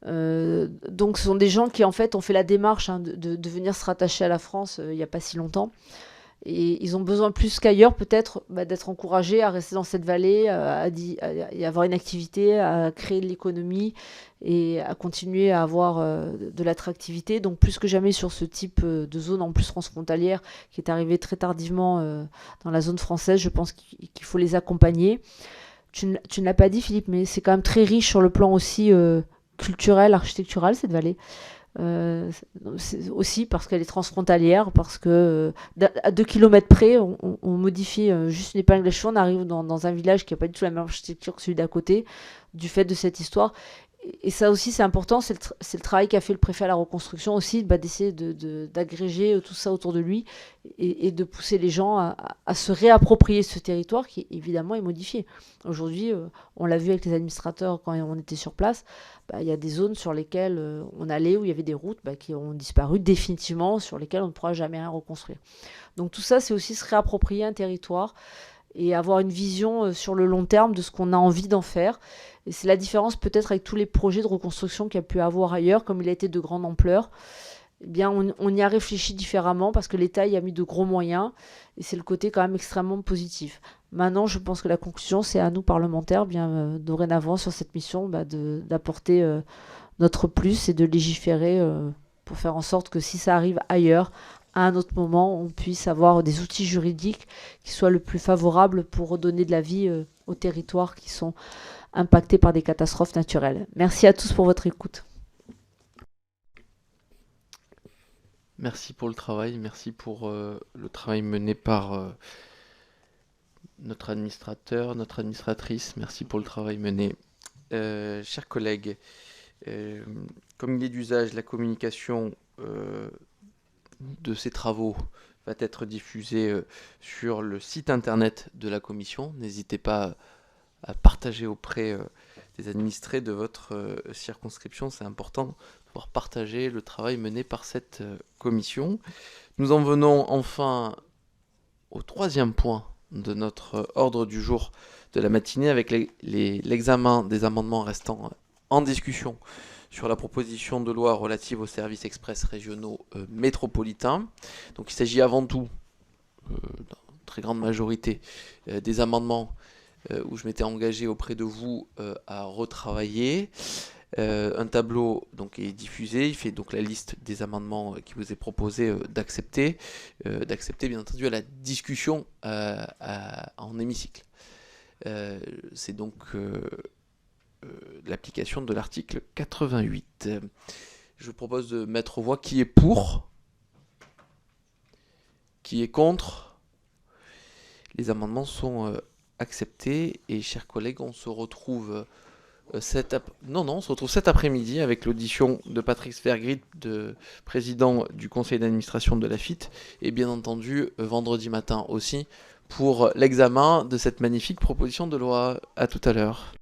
Donc ce sont des gens qui en fait ont fait la démarche de venir se rattacher à la France il n'y a pas si longtemps, et ils ont besoin plus qu'ailleurs peut-être d'être encouragés à rester dans cette vallée, à avoir une activité, à créer de l'économie et à continuer à avoir de l'attractivité. Donc plus que jamais sur ce type de zone en plus transfrontalière qui est arrivée très tardivement dans la zone française, je pense qu'il faut les accompagner. Tu ne l'as pas dit, Philippe, mais c'est quand même très riche sur le plan aussi culturelle, architecturale, cette vallée. Aussi parce qu'elle est transfrontalière, parce que à 2 km près, on modifie juste une épingle à cheveux, on arrive dans un village qui n'a pas du tout la même architecture que celui d'à côté, du fait de cette histoire. Et ça aussi, c'est important, c'est le travail qu'a fait le préfet à la reconstruction aussi, d'essayer d'agréger tout ça autour de lui et de pousser les gens à se réapproprier ce territoire qui, évidemment, est modifié. Aujourd'hui, on l'a vu avec les administrateurs quand on était sur place, il y a des zones sur lesquelles on allait, où il y avait des routes qui ont disparu définitivement, sur lesquelles on ne pourra jamais rien reconstruire. Donc tout ça, c'est aussi se réapproprier un territoire et avoir une vision sur le long terme de ce qu'on a envie d'en faire. Et c'est la différence peut-être avec tous les projets de reconstruction qu'il y a pu avoir ailleurs, comme il a été de grande ampleur. Eh bien, on y a réfléchi différemment parce que l'État y a mis de gros moyens, et c'est le côté quand même extrêmement positif. Maintenant, je pense que la conclusion, c'est à nous, parlementaires, dorénavant, sur cette mission, d'apporter notre plus et de légiférer pour faire en sorte que si ça arrive ailleurs, à un autre moment, on puisse avoir des outils juridiques qui soient le plus favorables pour redonner de la vie aux territoires qui sont impactés par des catastrophes naturelles. Merci à tous pour votre écoute. Merci pour le travail, merci pour le travail mené par notre administrateur, notre administratrice, merci pour le travail mené. Chers collègues, comme il est d'usage, la communication de ces travaux va être diffusée sur le site internet de la commission. N'hésitez pas à partager auprès des administrés de votre circonscription. C'est important de pouvoir partager le travail mené par cette commission. Nous en venons enfin au 3e point de notre ordre du jour de la matinée, avec l'examen des amendements restant en discussion sur la proposition de loi relative aux services express régionaux métropolitains. Donc il s'agit avant tout, dans une très grande majorité, des amendements où je m'étais engagé auprès de vous à retravailler. Un tableau donc est diffusé, il fait donc la liste des amendements qui vous est proposé d'accepter bien entendu à la discussion en hémicycle. C'est donc l'application de l'article 88. Je vous propose de mettre aux voix qui est pour, qui est contre. Les amendements sont acceptés et chers collègues, on se retrouve cet après-midi avec l'audition de Patrick Svergrit, président du conseil d'administration de la FIT, et bien entendu vendredi matin aussi pour l'examen de cette magnifique proposition de loi. À tout à l'heure.